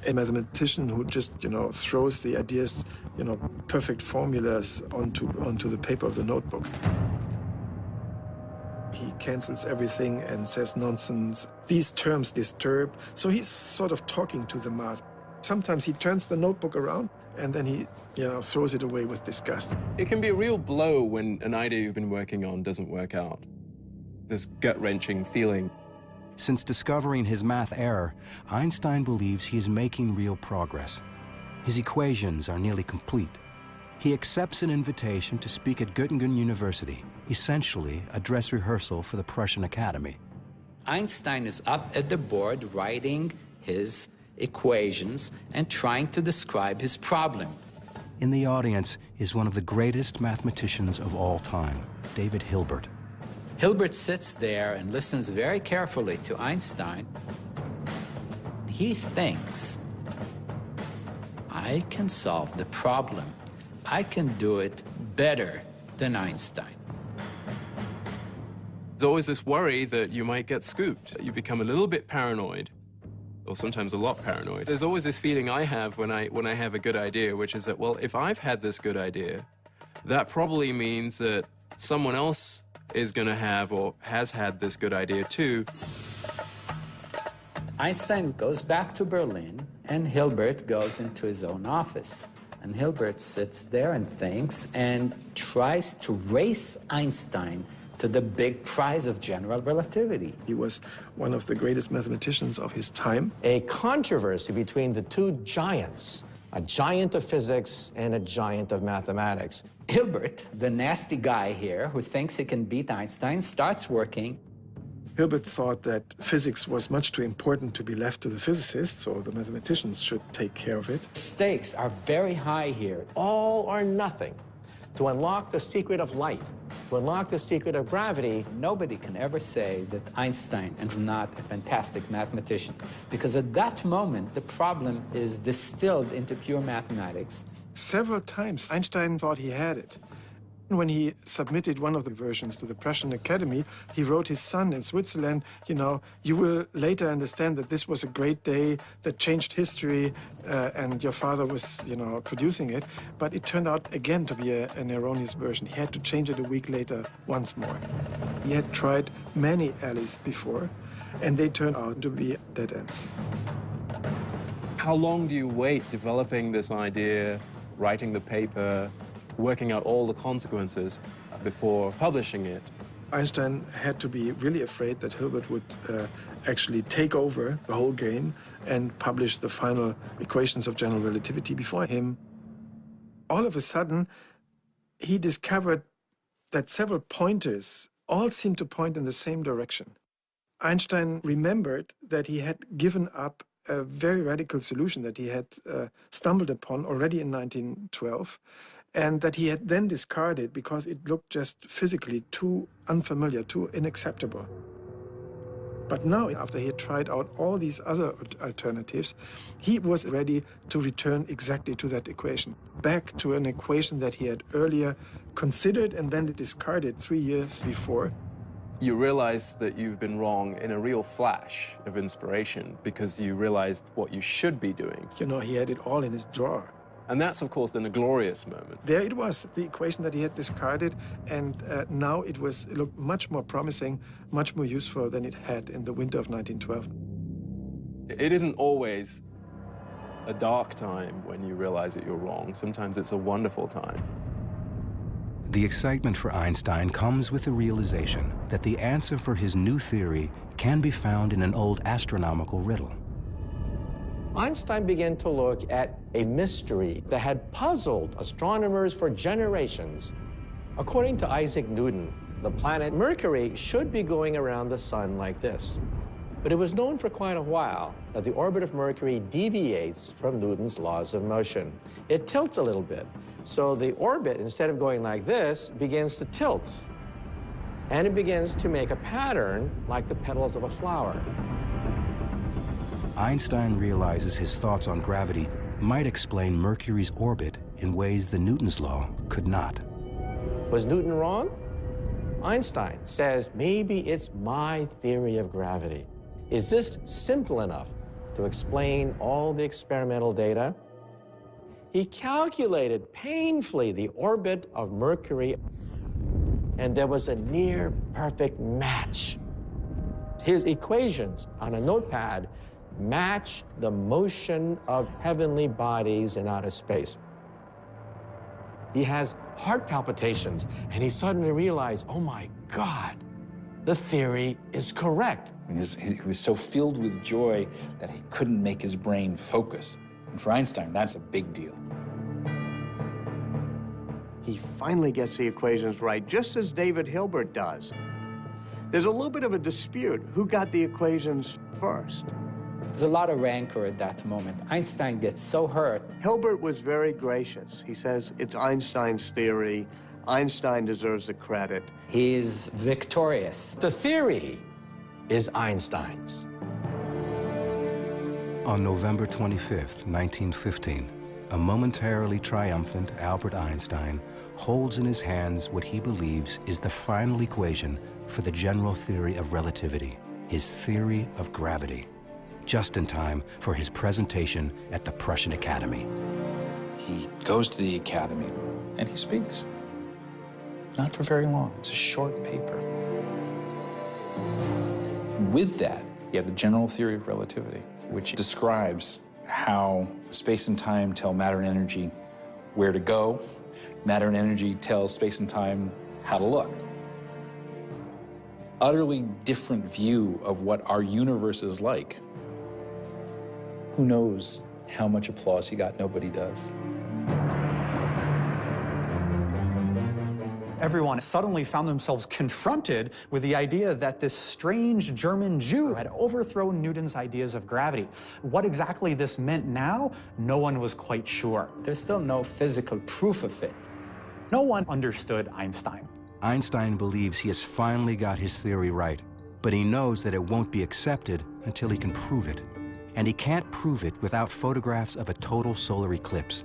a mathematician who just, throws the ideas, perfect formulas onto the paper of the notebook. He cancels everything and says nonsense. These terms disturb. So he's sort of talking to the math. Sometimes he turns the notebook around and then he, throws it away with disgust. It can be a real blow when an idea you've been working on doesn't work out. This gut-wrenching feeling. Since discovering his math error, Einstein believes he is making real progress. His equations are nearly complete. He accepts an invitation to speak at Göttingen University, essentially a dress rehearsal for the Prussian Academy. Einstein is up at the board writing his equations and trying to describe his problem. In the audience is one of the greatest mathematicians of all time, David Hilbert. Hilbert sits there and listens very carefully to Einstein. He thinks, I can solve the problem. I can do it better than Einstein. There's always this worry that you might get scooped. You become a little bit paranoid, or sometimes a lot paranoid. There's always this feeling I have when I have a good idea, which is that, well, if I've had this good idea, that probably means that someone else is going to have or has had this good idea too. Einstein goes back to Berlin, and Hilbert goes into his own office. And Hilbert sits there and thinks and tries to race Einstein to the big prize of general relativity. He was one of the greatest mathematicians of his time. A controversy between the two giants, a giant of physics and a giant of mathematics. Hilbert, the nasty guy here who thinks he can beat Einstein, starts working. Hilbert thought that physics was much too important to be left to the physicists, or the mathematicians should take care of it. Stakes are very high here. All or nothing. To unlock the secret of light, to unlock the secret of gravity. Nobody can ever say that Einstein is not a fantastic mathematician, because at that moment, the problem is distilled into pure mathematics. Several times, Einstein thought he had it. When he submitted one of the versions to the Prussian Academy, he wrote his son in Switzerland, you will later understand that this was a great day that changed history, and your father was, producing it. But it turned out, again, to be an erroneous version. He had to change it a week later once more. He had tried many alleys before, and they turned out to be dead ends. How long do you wait developing this idea, writing the paper, working out all the consequences before publishing it? Einstein had to be really afraid that Hilbert would actually take over the whole game and publish the final equations of general relativity before him. All of a sudden, he discovered that several pointers all seemed to point in the same direction. Einstein remembered that he had given up a very radical solution that he had stumbled upon already in 1912, and that he had then discarded because it looked just physically too unfamiliar, too unacceptable. But now, after he had tried out all these other alternatives, he was ready to return exactly to that equation, back to an equation that he had earlier considered and then discarded 3 years before. You realize that you've been wrong in a real flash of inspiration because you realized what you should be doing. He had it all in his drawer. And that's, of course, then a glorious moment. There it was, the equation that he had discarded, and now it looked much more promising, much more useful than it had in the winter of 1912. It isn't always a dark time when you realize that you're wrong. Sometimes it's a wonderful time. The excitement for Einstein comes with the realization that the answer for his new theory can be found in an old astronomical riddle. Einstein began to look at a mystery that had puzzled astronomers for generations. According to Isaac Newton, the planet Mercury should be going around the sun like this. But it was known for quite a while that the orbit of Mercury deviates from Newton's laws of motion. It tilts a little bit. So the orbit, instead of going like this, begins to tilt. And it begins to make a pattern like the petals of a flower. Einstein realizes his thoughts on gravity might explain Mercury's orbit in ways the Newton's law could not. Was Newton wrong? Einstein says, maybe it's my theory of gravity. Is this simple enough to explain all the experimental data? He calculated painfully the orbit of Mercury, and there was a near perfect match. His equations on a notepad matched the motion of heavenly bodies in outer space. He has heart palpitations, and he suddenly realized, oh my God, the theory is correct. He was so filled with joy that he couldn't make his brain focus. And for Einstein, that's a big deal. He finally gets the equations right, just as David Hilbert does. There's a little bit of a dispute. Who got the equations first? There's a lot of rancor at that moment. Einstein gets so hurt. Hilbert was very gracious. He says it's Einstein's theory. Einstein deserves the credit. He is victorious. The theory is Einstein's. On November 25th, 1915, a momentarily triumphant Albert Einstein holds in his hands what he believes is the final equation for the general theory of relativity, his theory of gravity, just in time for his presentation at the Prussian Academy. He goes to the Academy and he speaks. Not for very long. It's a short paper. With that, you have the general theory of relativity, which describes how space and time tell matter and energy where to go. Matter and energy tell space and time how to look. Utterly different view of what our universe is like. Who knows how much applause he got? Nobody does. Everyone suddenly found themselves confronted with the idea that this strange German Jew had overthrown Newton's ideas of gravity. What exactly this meant now, no one was quite sure. There's still no physical proof of it. No one understood Einstein. Einstein believes he has finally got his theory right, but he knows that it won't be accepted until he can prove it. And he can't prove it without photographs of a total solar eclipse.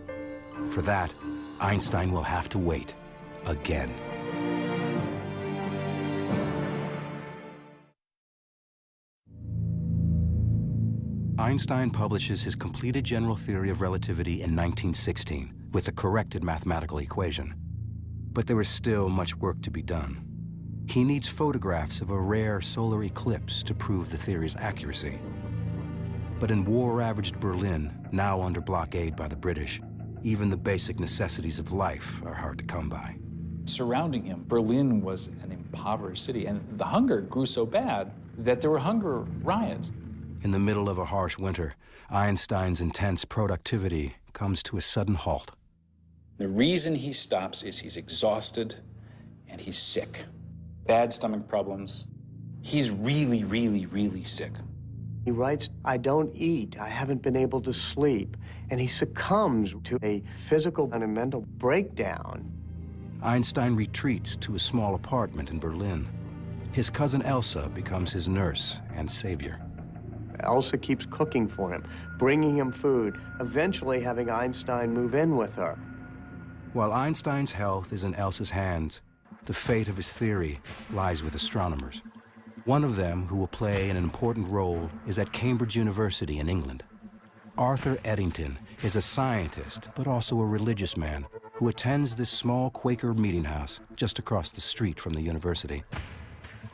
For that, Einstein will have to wait again. Einstein publishes his completed general theory of relativity in 1916 with the corrected mathematical equation. But there is still much work to be done. He needs photographs of a rare solar eclipse to prove the theory's accuracy. But in war-ravaged Berlin, now under blockade by the British, even the basic necessities of life are hard to come by. Surrounding him, Berlin was an impoverished city, and the hunger grew so bad that there were hunger riots. In the middle of a harsh winter, Einstein's intense productivity comes to a sudden halt. The reason he stops is he's exhausted and he's sick. Bad stomach problems. He's really, really, really sick. He writes, I don't eat, I haven't been able to sleep, and he succumbs to a physical and a mental breakdown. Einstein retreats to a small apartment in Berlin. His cousin Elsa becomes his nurse and savior. Elsa keeps cooking for him, bringing him food, eventually having Einstein move in with her. While Einstein's health is in Elsa's hands, the fate of his theory lies with astronomers. One of them who will play an important role is at Cambridge University in England. Arthur Eddington is a scientist, but also a religious man who attends this small Quaker meeting house just across the street from the university.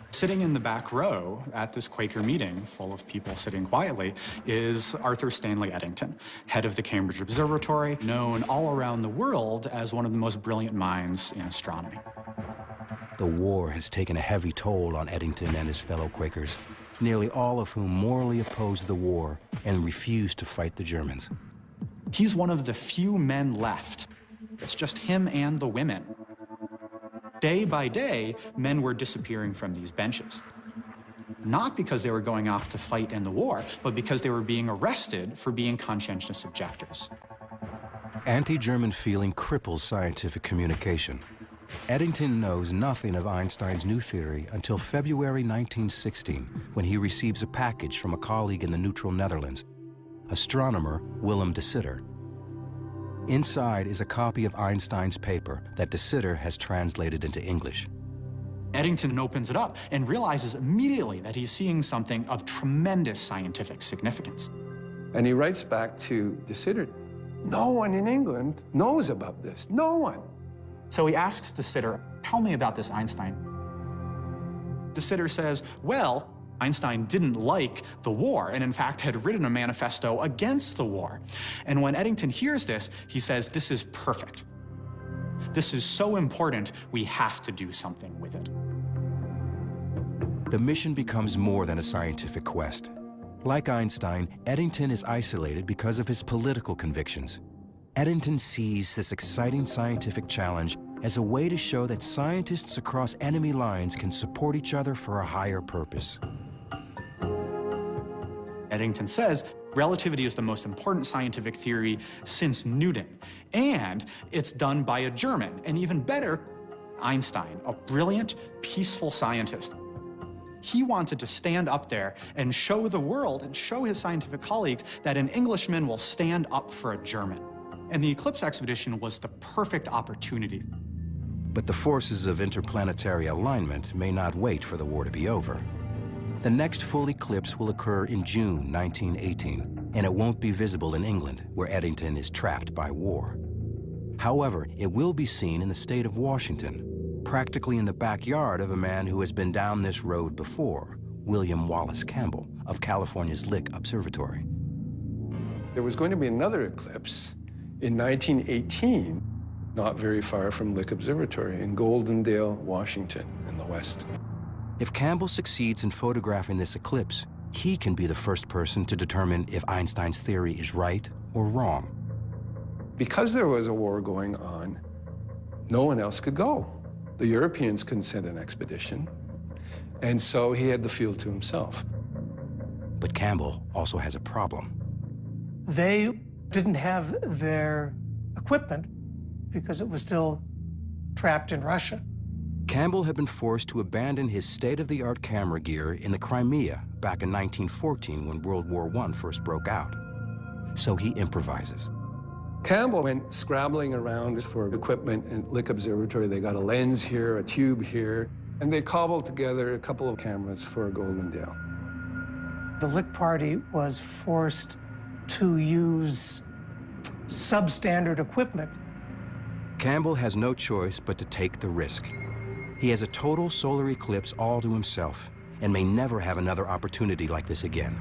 Sitting in the back row at this Quaker meeting, full of people sitting quietly, is Arthur Stanley Eddington, head of the Cambridge Observatory, known all around the world as one of the most brilliant minds in astronomy. The war has taken a heavy toll on Eddington and his fellow Quakers, nearly all of whom morally opposed the war and refused to fight the Germans. He's one of the few men left. It's just him and the women. Day by day, men were disappearing from these benches. Not because they were going off to fight in the war, but because they were being arrested for being conscientious objectors. Anti-German feeling cripples scientific communication. Eddington knows nothing of Einstein's new theory until February 1916, when he receives a package from a colleague in the neutral Netherlands, astronomer Willem de Sitter. Inside is a copy of Einstein's paper that de Sitter has translated into English. Eddington opens it up and realizes immediately that he's seeing something of tremendous scientific significance. And he writes back to de Sitter, no one in England knows about this, no one. So he asks de Sitter, tell me about this Einstein. De Sitter says, well, Einstein didn't like the war and in fact had written a manifesto against the war. And when Eddington hears this, he says, this is perfect. This is so important, we have to do something with it. The mission becomes more than a scientific quest. Like Einstein, Eddington is isolated because of his political convictions. Eddington sees this exciting scientific challenge as a way to show that scientists across enemy lines can support each other for a higher purpose. Eddington says, relativity is the most important scientific theory since Newton, and it's done by a German, and even better, Einstein, a brilliant, peaceful scientist. He wanted to stand up there and show the world and show his scientific colleagues that an Englishman will stand up for a German. And the Eclipse expedition was the perfect opportunity. But the forces of interplanetary alignment may not wait for the war to be over. The next full eclipse will occur in June 1918, and it won't be visible in England, where Eddington is trapped by war. However, it will be seen in the state of Washington, practically in the backyard of a man who has been down this road before, William Wallace Campbell of California's Lick Observatory. There was going to be another eclipse in 1918, not very far from Lick Observatory in Goldendale, Washington, in the west. If Campbell succeeds in photographing this eclipse, he can be the first person to determine if Einstein's theory is right or wrong. Because there was a war going on, no one else could go. The Europeans couldn't send an expedition, and so he had the field to himself. But Campbell also has a problem. They didn't have their equipment because it was still trapped in Russia. Campbell had been forced to abandon his state-of-the-art camera gear in the Crimea back in 1914 when World War I first broke out. So he improvises. Campbell went scrabbling around for equipment in Lick Observatory. They got a lens here, a tube here, and they cobbled together a couple of cameras for Goldendale. The Lick party was forced to use substandard equipment. Campbell has no choice but to take the risk. He has a total solar eclipse all to himself and may never have another opportunity like this again.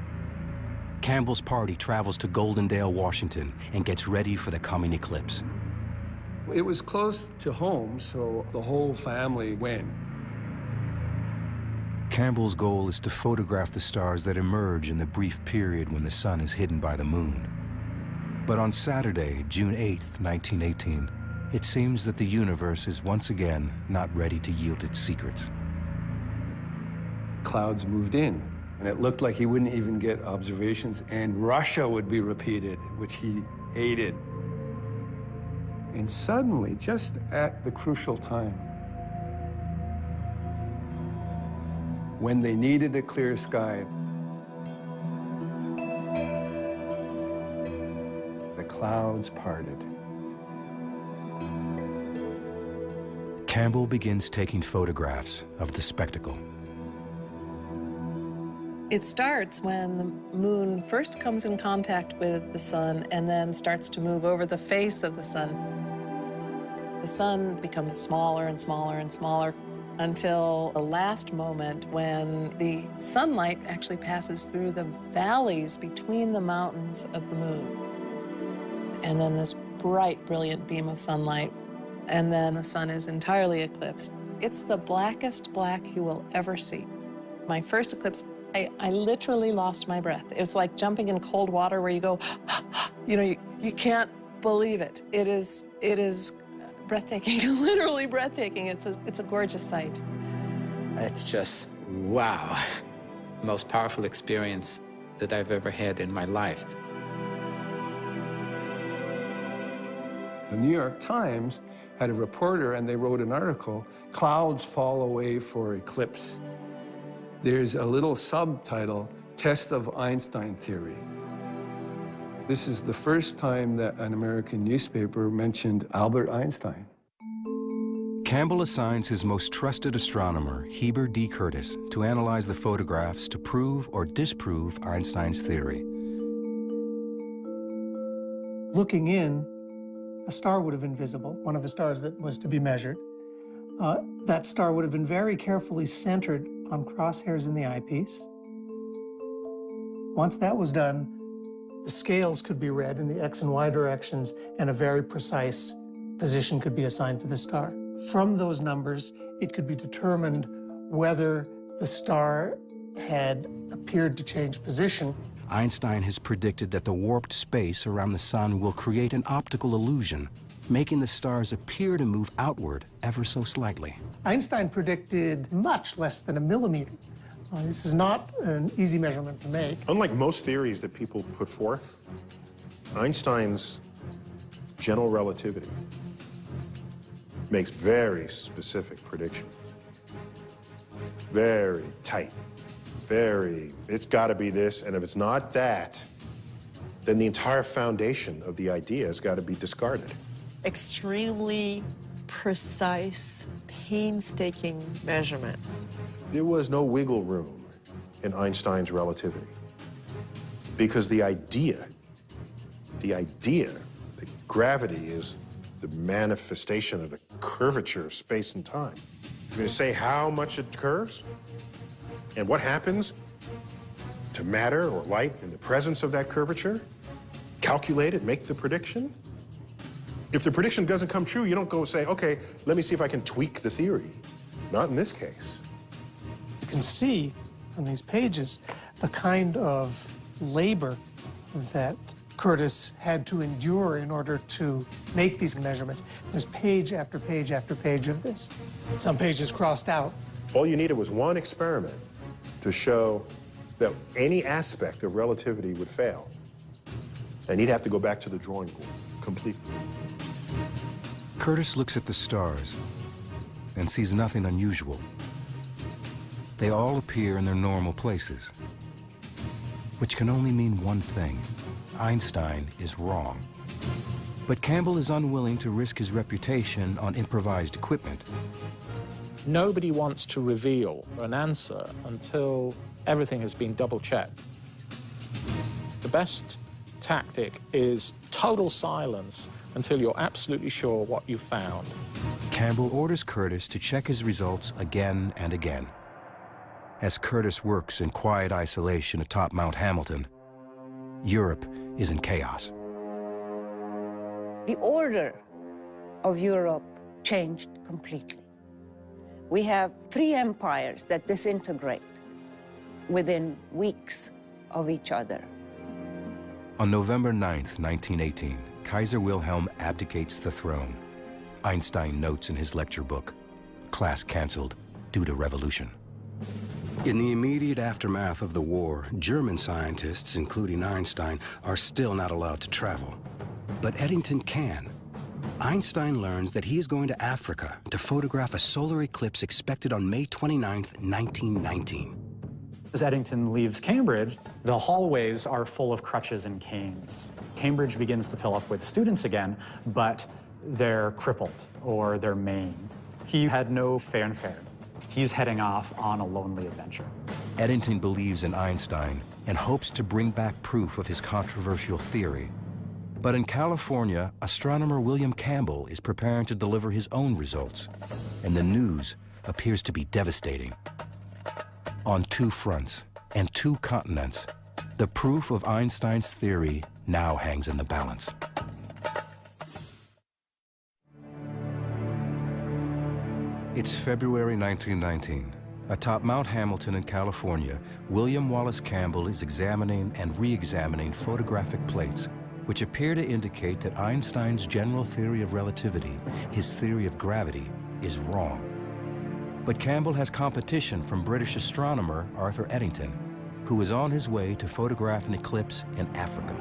Campbell's party travels to Goldendale, Washington, and gets ready for the coming eclipse. It was close to home, so the whole family went. Campbell's goal is to photograph the stars that emerge in the brief period when the sun is hidden by the moon. But on Saturday, June 8th, 1918, it seems that the universe is once again not ready to yield its secrets. Clouds moved in, and it looked like he wouldn't even get observations, and Russia would be repeated, which he hated. And suddenly, just at the crucial time, when they needed a clear sky, the clouds parted. Campbell begins taking photographs of the spectacle. It starts when the moon first comes in contact with the sun and then starts to move over the face of the sun. The sun becomes smaller and smaller and smaller until the last moment when the sunlight actually passes through the valleys between the mountains of the moon. And then this bright, brilliant beam of sunlight, and then the sun is entirely eclipsed. It's the blackest black you will ever see. My first eclipse, I literally lost my breath. It was like jumping in cold water where you go, you know, you can't believe it. It is breathtaking, literally breathtaking. It's a gorgeous sight. It's just, wow. Most powerful experience that I've ever had in my life. The New York Times had a reporter, and they wrote an article, "Clouds Fall Away for Eclipse." There's a little subtitle, "Test of Einstein Theory." This is the first time that an American newspaper mentioned Albert Einstein. Campbell assigns his most trusted astronomer, Heber D. Curtis, to analyze the photographs to prove or disprove Einstein's theory. Looking in, a star would have been visible, one of the stars that was to be measured. That star would have been very carefully centered on crosshairs in the eyepiece. Once that was done, the scales could be read in the X and Y directions, and a very precise position could be assigned to the star. From those numbers, it could be determined whether the star had appeared to change position. Einstein has predicted that the warped space around the sun will create an optical illusion, making the stars appear to move outward ever so slightly. Einstein predicted much less than a millimeter. This is not an easy measurement to make. Unlike most theories that people put forth, Einstein's general relativity makes very specific predictions. Very tight, it's gotta be this, and if it's not that, then the entire foundation of the idea has gotta be discarded. Extremely precise, painstaking measurements. There was no wiggle room in Einstein's relativity because the idea that gravity is the manifestation of the curvature of space and time. You're going to say how much it curves and what happens to matter or light in the presence of that curvature, calculate it, make the prediction. If the prediction doesn't come true, you don't go say, okay, let me see if I can tweak the theory. Not in this case. You can see on these pages the kind of labor that Curtis had to endure in order to make these measurements. There's page after page after page of this. Some pages crossed out. All you needed was one experiment to show that any aspect of relativity would fail. And he'd have to go back to the drawing board completely. Curtis looks at the stars and sees nothing unusual. They all appear in their normal places, which can only mean one thing. Einstein is wrong. But Campbell is unwilling to risk his reputation on improvised equipment. Nobody wants to reveal an answer until everything has been double-checked. The best tactic is total silence until you're absolutely sure what you found. Campbell orders Curtis to check his results again and again. As Curtis works in quiet isolation atop Mount Hamilton, Europe is in chaos. The order of Europe changed completely. We have 3 empires that disintegrate within weeks of each other. On November 9th, 1918, Kaiser Wilhelm abdicates the throne. Einstein notes in his lecture book, class canceled due to revolution. In the immediate aftermath of the war, German scientists, including Einstein, are still not allowed to travel. But Eddington can. Einstein learns that he is going to Africa to photograph a solar eclipse expected on May 29th, 1919. As Eddington leaves Cambridge, the hallways are full of crutches and canes. Cambridge begins to fill up with students again, but they're crippled or they're maimed. He had no fanfare. He's heading off on a lonely adventure. Eddington believes in Einstein and hopes to bring back proof of his controversial theory. But in California, astronomer William Campbell is preparing to deliver his own results, and the news appears to be devastating. On two fronts and two continents, the proof of Einstein's theory now hangs in the balance. It's February 1919. Atop Mount Hamilton in California, William Wallace Campbell is examining and re-examining photographic plates which appear to indicate that Einstein's general theory of relativity, his theory of gravity, is wrong. But Campbell has competition from British astronomer Arthur Eddington, who is on his way to photograph an eclipse in Africa.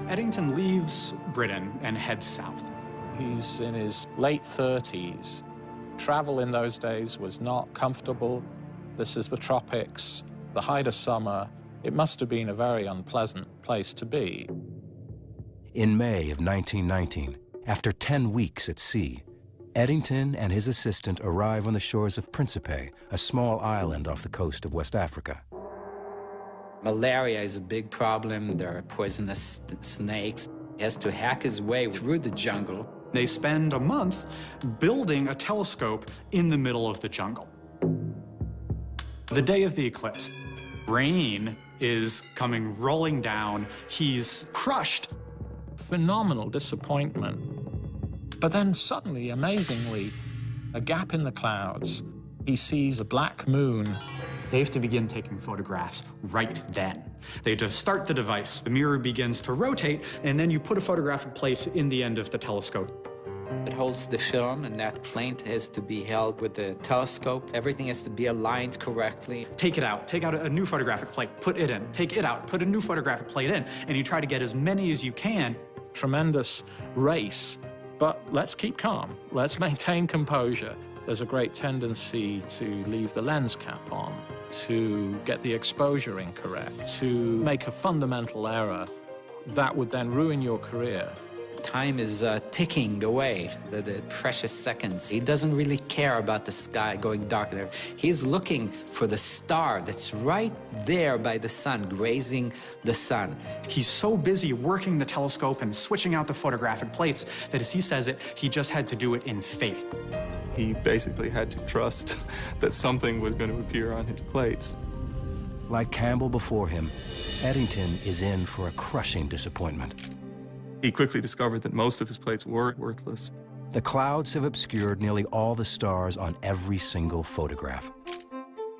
Eddington leaves Britain and heads south. He's in his late 30s. Travel in those days was not comfortable. This is the tropics, the height of summer. It must have been a very unpleasant place to be. In May of 1919, after 10 weeks at sea, Eddington and his assistant arrive on the shores of Principe, a small island off the coast of West Africa. Malaria is a big problem. There are poisonous snakes. He has to hack his way through the jungle. They spend a month building a telescope in the middle of the jungle. The day of the eclipse, rain is coming rolling down. He's crushed. Phenomenal disappointment. But then suddenly, amazingly, a gap in the clouds. He sees a black moon. They have to begin taking photographs right then. They just start the device. The mirror begins to rotate, and then you put a photographic plate in the end of the telescope. It holds the film, and that plate has to be held with the telescope. Everything has to be aligned correctly. Take it out. Take out a new photographic plate. Put it in. Take it out. Put a new photographic plate in. And you try to get as many as you can. Tremendous race, but let's keep calm. Let's maintain composure. There's a great tendency to leave the lens cap on, to get the exposure incorrect, to make a fundamental error that would then ruin your career. Time is ticking away, the precious seconds. He doesn't really care about the sky going dark. He's looking for the star that's right there by the sun, grazing the sun. He's so busy working the telescope and switching out the photographic plates that, as he says it, he just had to do it in faith. He basically had to trust that something was going to appear on his plates. Like Campbell before him, Eddington is in for a crushing disappointment. He quickly discovered that most of his plates were worthless. The clouds have obscured nearly all the stars on every single photograph.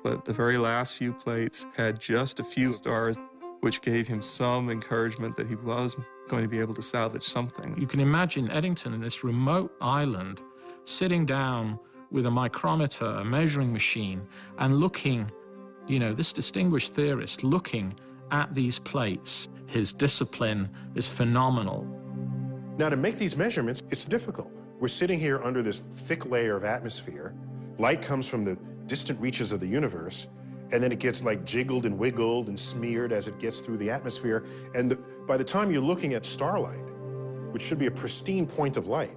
But the very last few plates had just a few stars, which gave him some encouragement that he was going to be able to salvage something. You can imagine Eddington in this remote island, sitting down with a micrometer, a measuring machine, and looking, you know, this distinguished theorist looking at these plates. His discipline is phenomenal. Now, to make these measurements, it's difficult. We're sitting here under this thick layer of atmosphere. Light comes from the distant reaches of the universe, and then it gets like jiggled and wiggled and smeared as it gets through the atmosphere. And by the time you're looking at starlight, which should be a pristine point of light,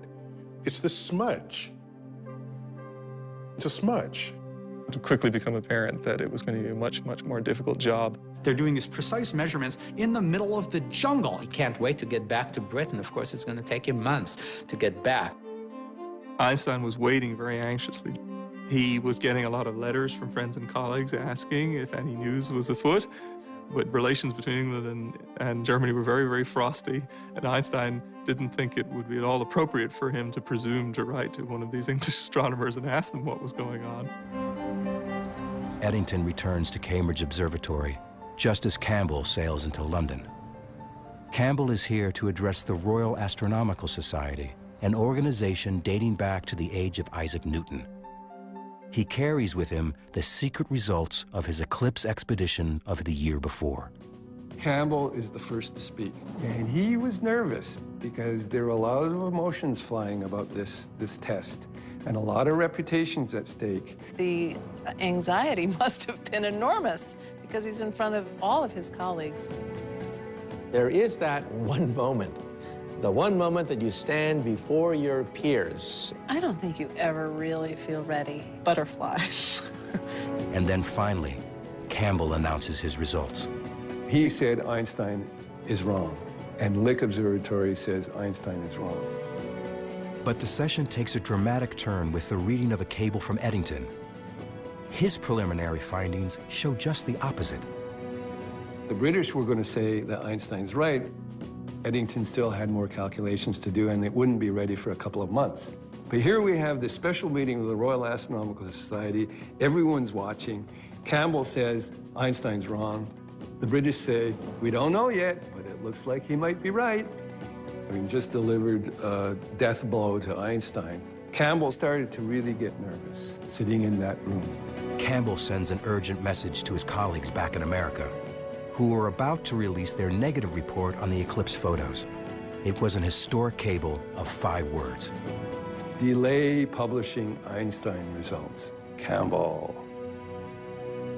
it's this smudge. It's a smudge. It would quickly become apparent that it was going to be a much, much more difficult job. They're doing these precise measurements in the middle of the jungle. He can't wait to get back to Britain. Of course, it's going to take him months to get back. Einstein was waiting very anxiously. He was getting a lot of letters from friends and colleagues asking if any news was afoot. But relations between England and Germany were very, very frosty, and Einstein didn't think it would be at all appropriate for him to presume to write to one of these English astronomers and ask them what was going on. Eddington returns to Cambridge Observatory just as Campbell sails into London. Campbell is here to address the Royal Astronomical Society, an organization dating back to the age of Isaac Newton. He carries with him the secret results of his eclipse expedition of the year before. Campbell is the first to speak, and he was nervous because there were a lot of emotions flying about this test and a lot of reputations at stake. The anxiety must have been enormous because he's in front of all of his colleagues. There is that one moment, the one moment that you stand before your peers. I don't think you ever really feel ready. Butterflies. And then finally, Campbell announces his results. He said Einstein is wrong, and Lick Observatory says Einstein is wrong. But the session takes a dramatic turn with the reading of a cable from Eddington. His preliminary findings show just the opposite. The British were going to say that Einstein's right. Eddington still had more calculations to do, and it wouldn't be ready for a couple of months. But here we have this special meeting of the Royal Astronomical Society. Everyone's watching. Campbell says Einstein's wrong. The British say, we don't know yet, but it looks like he might be right. Having just delivered a death blow to Einstein, Campbell started to really get nervous sitting in that room. Campbell sends an urgent message to his colleagues back in America, who were about to release their negative report on the eclipse photos. It was an historic cable of 5 words. Delay publishing Einstein results, Campbell.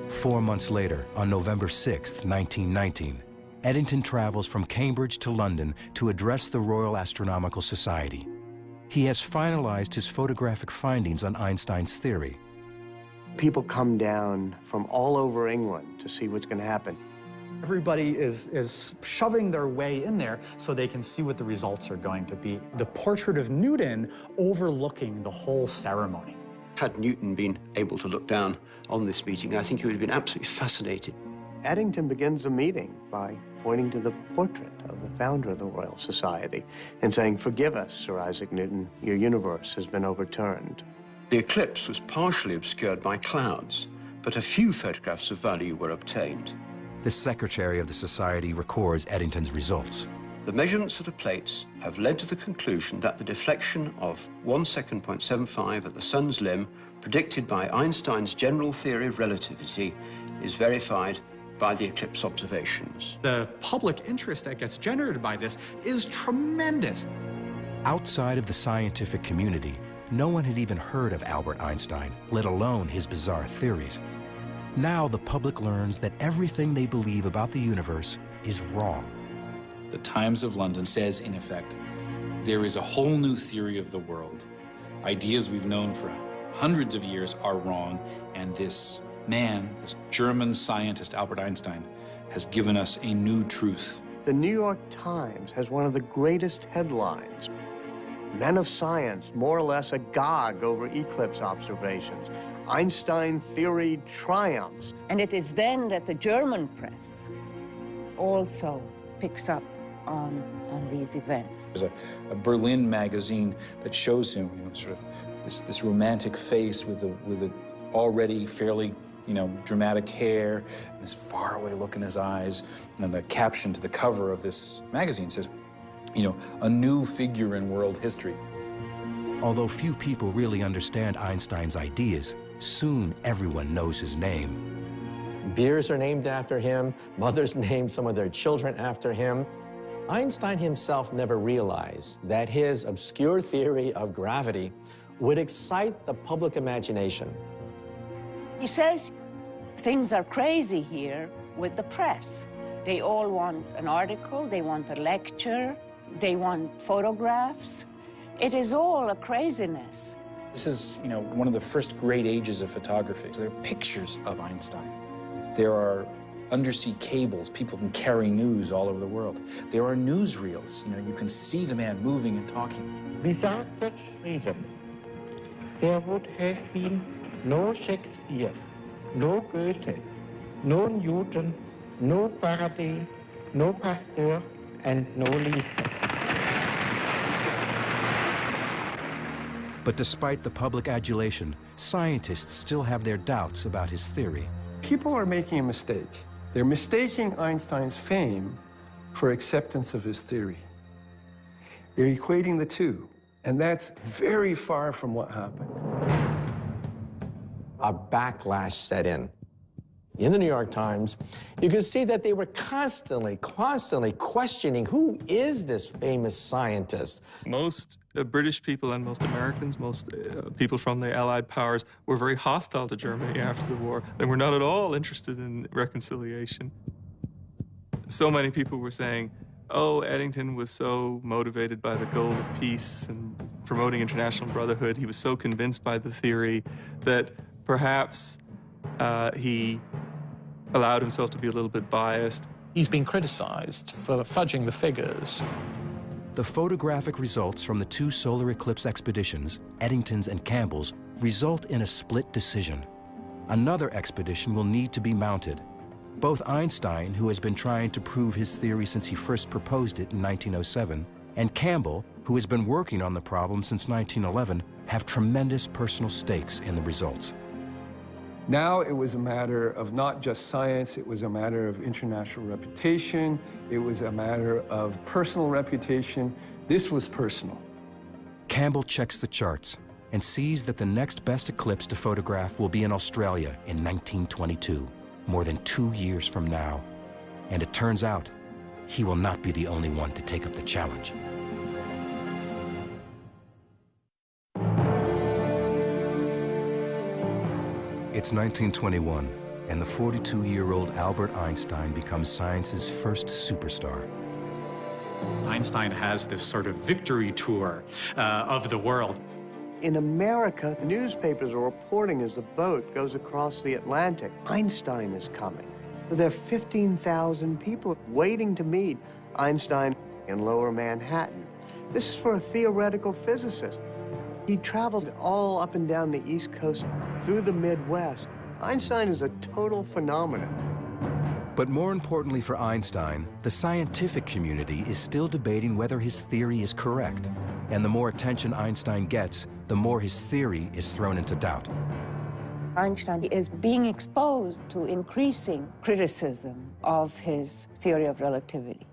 4 months later, on November 6, 1919, Eddington travels from Cambridge to London to address the Royal Astronomical Society. He has finalized his photographic findings on Einstein's theory. People come down from all over England to see what's going to happen. Everybody is shoving their way in there so they can see what the results are going to be. The portrait of Newton overlooking the whole ceremony. Had Newton been able to look down on this meeting, I think he would have been absolutely fascinated. Eddington begins the meeting by pointing to the portrait of the founder of the Royal Society and saying, "Forgive us, Sir Isaac Newton, your universe has been overturned." The eclipse was partially obscured by clouds, but a few photographs of value were obtained. The secretary of the society records Eddington's results. The measurements of the plates have led to the conclusion that the deflection of 1 second .75 at the sun's limb, predicted by Einstein's general theory of relativity, is verified by the eclipse observations. The public interest that gets generated by this is tremendous. Outside of the scientific community, no one had even heard of Albert Einstein, let alone his bizarre theories. Now the public learns that everything they believe about the universe is wrong. The Times of London says, in effect, there is a whole new theory of the world. Ideas we've known for hundreds of years are wrong, and this man, this German scientist, Albert Einstein, has given us a new truth. The New York Times has one of the greatest headlines. Men of science more or less agog over eclipse observations. Einstein theory triumphs. And it is then that the German press also picks up on these events. There's a Berlin magazine that shows him, sort of this romantic face with a already fairly, dramatic hair, and this faraway look in his eyes. And the caption to the cover of this magazine says, a new figure in world history. Although few people really understand Einstein's ideas, soon everyone knows his name. Beers are named after him. Mothers named some of their children after him. Einstein himself never realized that his obscure theory of gravity would excite the public imagination. He says things are crazy here with the press. They all want an article, they want a lecture, they want photographs. It is all a craziness. This is, one of the first great ages of photography. So there are pictures of Einstein. There are undersea cables. People can carry news all over the world. There are newsreels. You can see the man moving and talking. Without such freedom, there would have been no Shakespeare, no Goethe, no Newton, no Faraday, no Pasteur, and no Lister. But despite the public adulation, scientists still have their doubts about his theory. People are making a mistake. They're mistaking Einstein's fame for acceptance of his theory. They're equating the two, and that's very far from what happened. A backlash set in. In the New York Times, you can see that they were constantly questioning, who is this famous scientist? Most British people and most Americans, most people from the Allied powers were very hostile to Germany after the war. They were not at all interested in reconciliation. So many people were saying, oh, Eddington was so motivated by the goal of peace and promoting international brotherhood. He was so convinced by the theory that perhaps He allowed himself to be a little bit biased. He's been criticized for fudging the figures. The photographic results from the two solar eclipse expeditions, Eddington's and Campbell's, result in a split decision. Another expedition will need to be mounted. Both Einstein, who has been trying to prove his theory since he first proposed it in 1907, and Campbell, who has been working on the problem since 1911, have tremendous personal stakes in the results. Now it was a matter of not just science, it was a matter of international reputation, it was a matter of personal reputation. This was personal. Campbell checks the charts and sees that the next best eclipse to photograph will be in Australia in 1922, more than 2 years from now. And it turns out, he will not be the only one to take up the challenge. It's 1921, and the 42-year-old Albert Einstein becomes science's first superstar. Einstein has this sort of victory tour of the world. In America, the newspapers are reporting as the boat goes across the Atlantic, Einstein is coming. There are 15,000 people waiting to meet Einstein in Lower Manhattan. This is for a theoretical physicist. He traveled all up and down the East Coast through the Midwest. Einstein is a total phenomenon. But more importantly for Einstein, the scientific community is still debating whether his theory is correct. And the more attention Einstein gets, the more his theory is thrown into doubt. Einstein is being exposed to increasing criticism of his theory of relativity.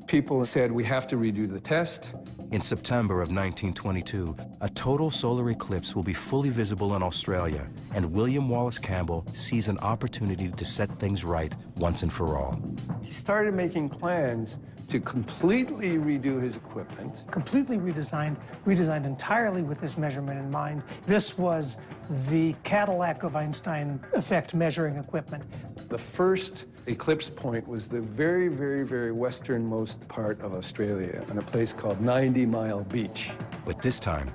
People said, we have to redo the test. In September of 1922, a total solar eclipse will be fully visible in Australia, and William Wallace Campbell sees an opportunity to set things right once and for all. He started making plans to completely redo his equipment. Completely redesigned entirely with this measurement in mind. This was the Cadillac of Einstein effect measuring equipment. The first eclipse point was the very, very, very westernmost part of Australia, on a place called 90 Mile Beach. But this time,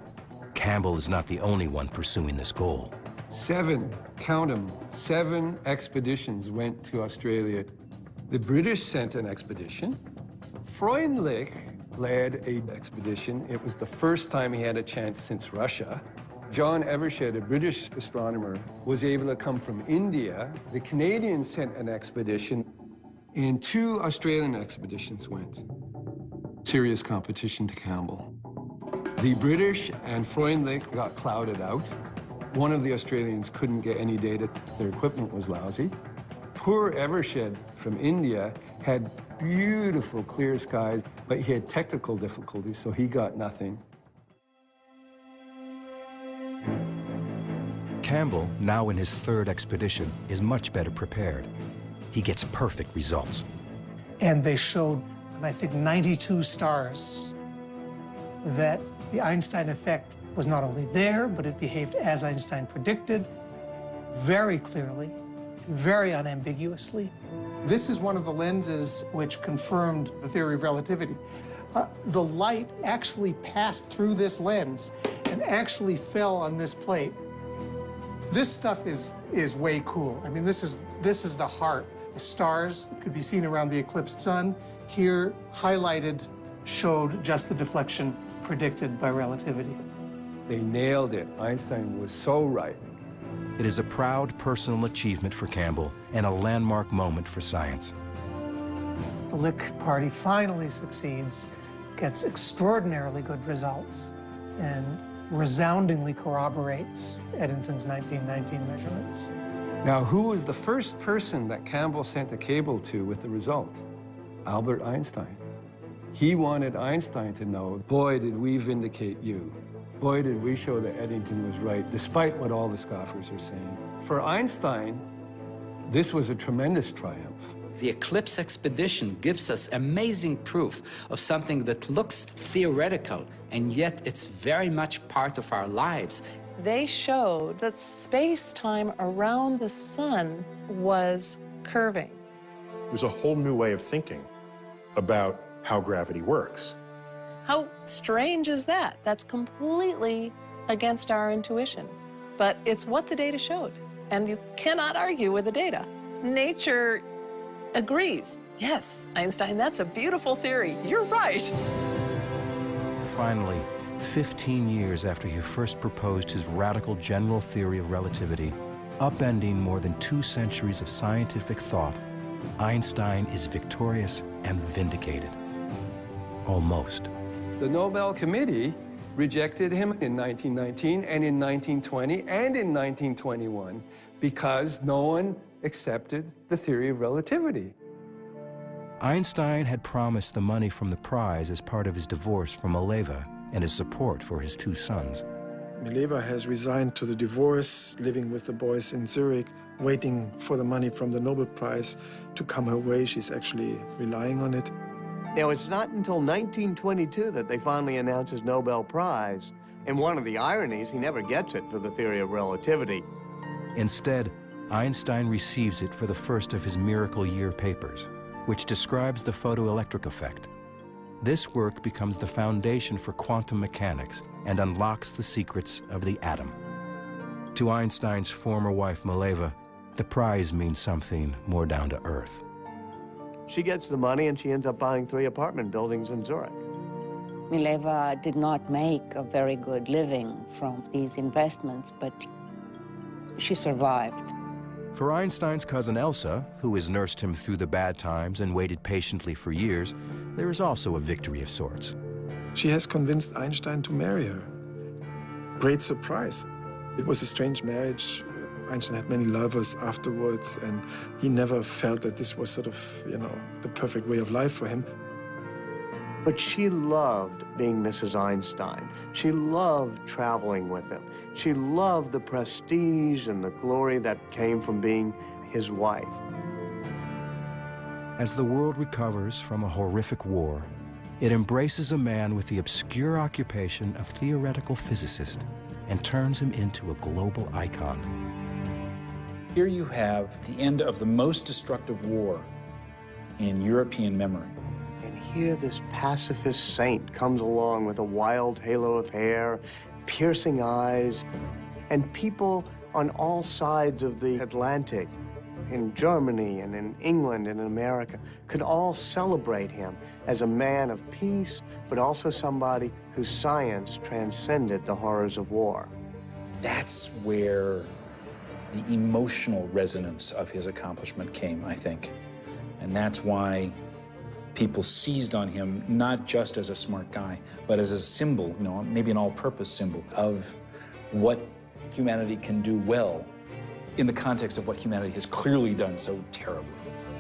Campbell is not the only one pursuing this goal. 7, count them, 7 expeditions went to Australia. The British sent an expedition. Freundlich led an expedition. It was the first time he had a chance since Russia. John Evershed, a British astronomer, was able to come from India. The Canadians sent an expedition, and 2 Australian expeditions went. Serious competition to Campbell. The British and Freundlich got clouded out. One of the Australians couldn't get any data. Their equipment was lousy. Poor Evershed from India had beautiful clear skies, but he had technical difficulties, so he got nothing. Campbell, now in his 3rd expedition, is much better prepared. He gets perfect results. And they showed, I think, 92 stars that the Einstein effect was not only there, but it behaved as Einstein predicted, very clearly, very unambiguously. This is one of the lenses which confirmed the theory of relativity. The light actually passed through this lens and actually fell on this plate. This stuff is way cool. I mean, this is the heart. The stars that could be seen around the eclipsed sun, here highlighted, showed just the deflection predicted by relativity. They nailed it. Einstein was so right. It is a proud personal achievement for Campbell and a landmark moment for science. The Lick Party finally succeeds, gets extraordinarily good results, and resoundingly corroborates Eddington's 1919 measurements. Now, who was the first person that Campbell sent a cable to with the result? Albert Einstein. He wanted Einstein to know, boy, did we vindicate you. Boy, did we show that Eddington was right, despite what all the scoffers are saying. For Einstein, this was a tremendous triumph. The eclipse expedition gives us amazing proof of something that looks theoretical, and yet it's very much part of our lives. They showed that space-time around the sun was curving. It was a whole new way of thinking about how gravity works. How strange is that? That's completely against our intuition. But it's what the data showed. And you cannot argue with the data. Nature agrees. Yes, Einstein, that's a beautiful theory. You're right. Finally, 15 years after he first proposed his radical general theory of relativity, upending more than 2 centuries of scientific thought, Einstein is victorious and vindicated. Almost. The Nobel Committee rejected him in 1919 and in 1920 and in 1921 because no one accepted the theory of relativity. Einstein had promised the money from the prize as part of his divorce from Mileva and his support for his 2 sons. Mileva has resigned to the divorce, living with the boys in Zurich, waiting for the money from the Nobel Prize to come her way. She's actually relying on it. Now, it's not until 1922 that they finally announce his Nobel Prize. And one of the ironies, he never gets it for the theory of relativity. Instead, Einstein receives it for the first of his Miracle Year papers, which describes the photoelectric effect. This work becomes the foundation for quantum mechanics and unlocks the secrets of the atom. To Einstein's former wife, Mileva, the prize means something more down to earth. She gets the money and she ends up buying 3 apartment buildings in Zurich. Mileva did not make a very good living from these investments, but she survived. For Einstein's cousin Elsa, who has nursed him through the bad times and waited patiently for years, there is also a victory of sorts. She has convinced Einstein to marry her. Great surprise. It was a strange marriage. Einstein had many lovers afterwards, and he never felt that this was sort of, the perfect way of life for him. But she loved being Mrs. Einstein. She loved traveling with him. She loved the prestige and the glory that came from being his wife. As the world recovers from a horrific war, it embraces a man with the obscure occupation of theoretical physicist and turns him into a global icon. Here you have the end of the most destructive war in European memory. And here this pacifist saint comes along with a wild halo of hair, piercing eyes, and people on all sides of the Atlantic, in Germany and in England and in America, could all celebrate him as a man of peace, but also somebody whose science transcended the horrors of war. That's where the emotional resonance of his accomplishment came, I think. And that's why people seized on him, not just as a smart guy, but as a symbol, maybe an all-purpose symbol of what humanity can do well in the context of what humanity has clearly done so terribly.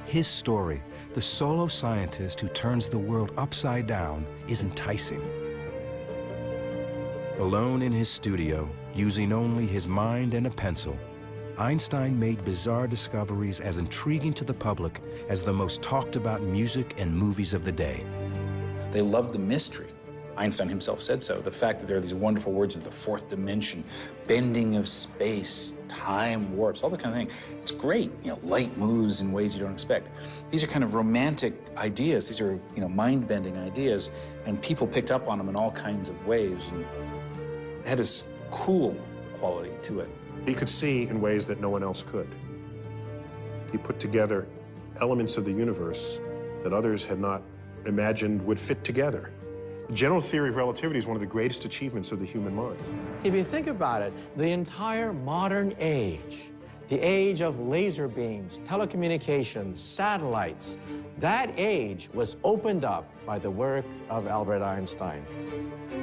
His story, the solo scientist who turns the world upside down, is enticing. Alone in his studio, using only his mind and a pencil, Einstein made bizarre discoveries as intriguing to the public as the most talked about music and movies of the day. They loved the mystery. Einstein himself said so. The fact that there are these wonderful words of the 4th dimension, bending of space, time warps, all that kind of thing. It's great. Light moves in ways you don't expect. These are kind of romantic ideas. These are, mind-bending ideas, and people picked up on them in all kinds of ways. And it had this cool quality to it. He could see in ways that no one else could. He put together elements of the universe that others had not imagined would fit together. The general theory of relativity is one of the greatest achievements of the human mind. If you think about it, the entire modern age, the age of laser beams, telecommunications, satellites, that age was opened up by the work of Albert Einstein.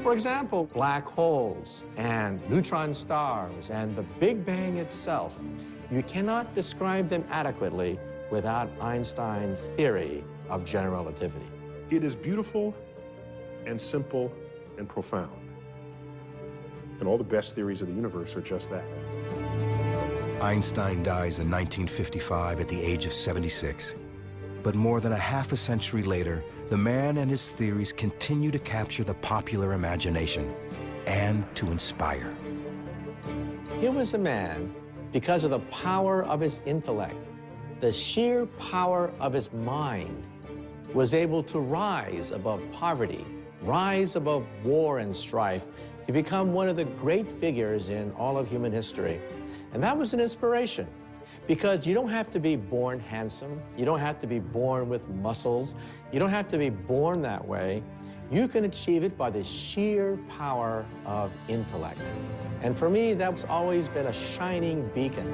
For example, black holes and neutron stars and the Big Bang itself. You cannot describe them adequately without Einstein's theory of general relativity. It is beautiful and simple and profound. And all the best theories of the universe are just that. Einstein dies in 1955 at the age of 76. But more than a half a century later, the man and his theories continue to capture the popular imagination and to inspire. Here was a man, because of the power of his intellect, the sheer power of his mind, was able to rise above poverty, rise above war and strife, to become one of the great figures in all of human history. And that was an inspiration, because you don't have to be born handsome. You don't have to be born with muscles. You don't have to be born that way. You can achieve it by the sheer power of intellect. And for me, that's always been a shining beacon.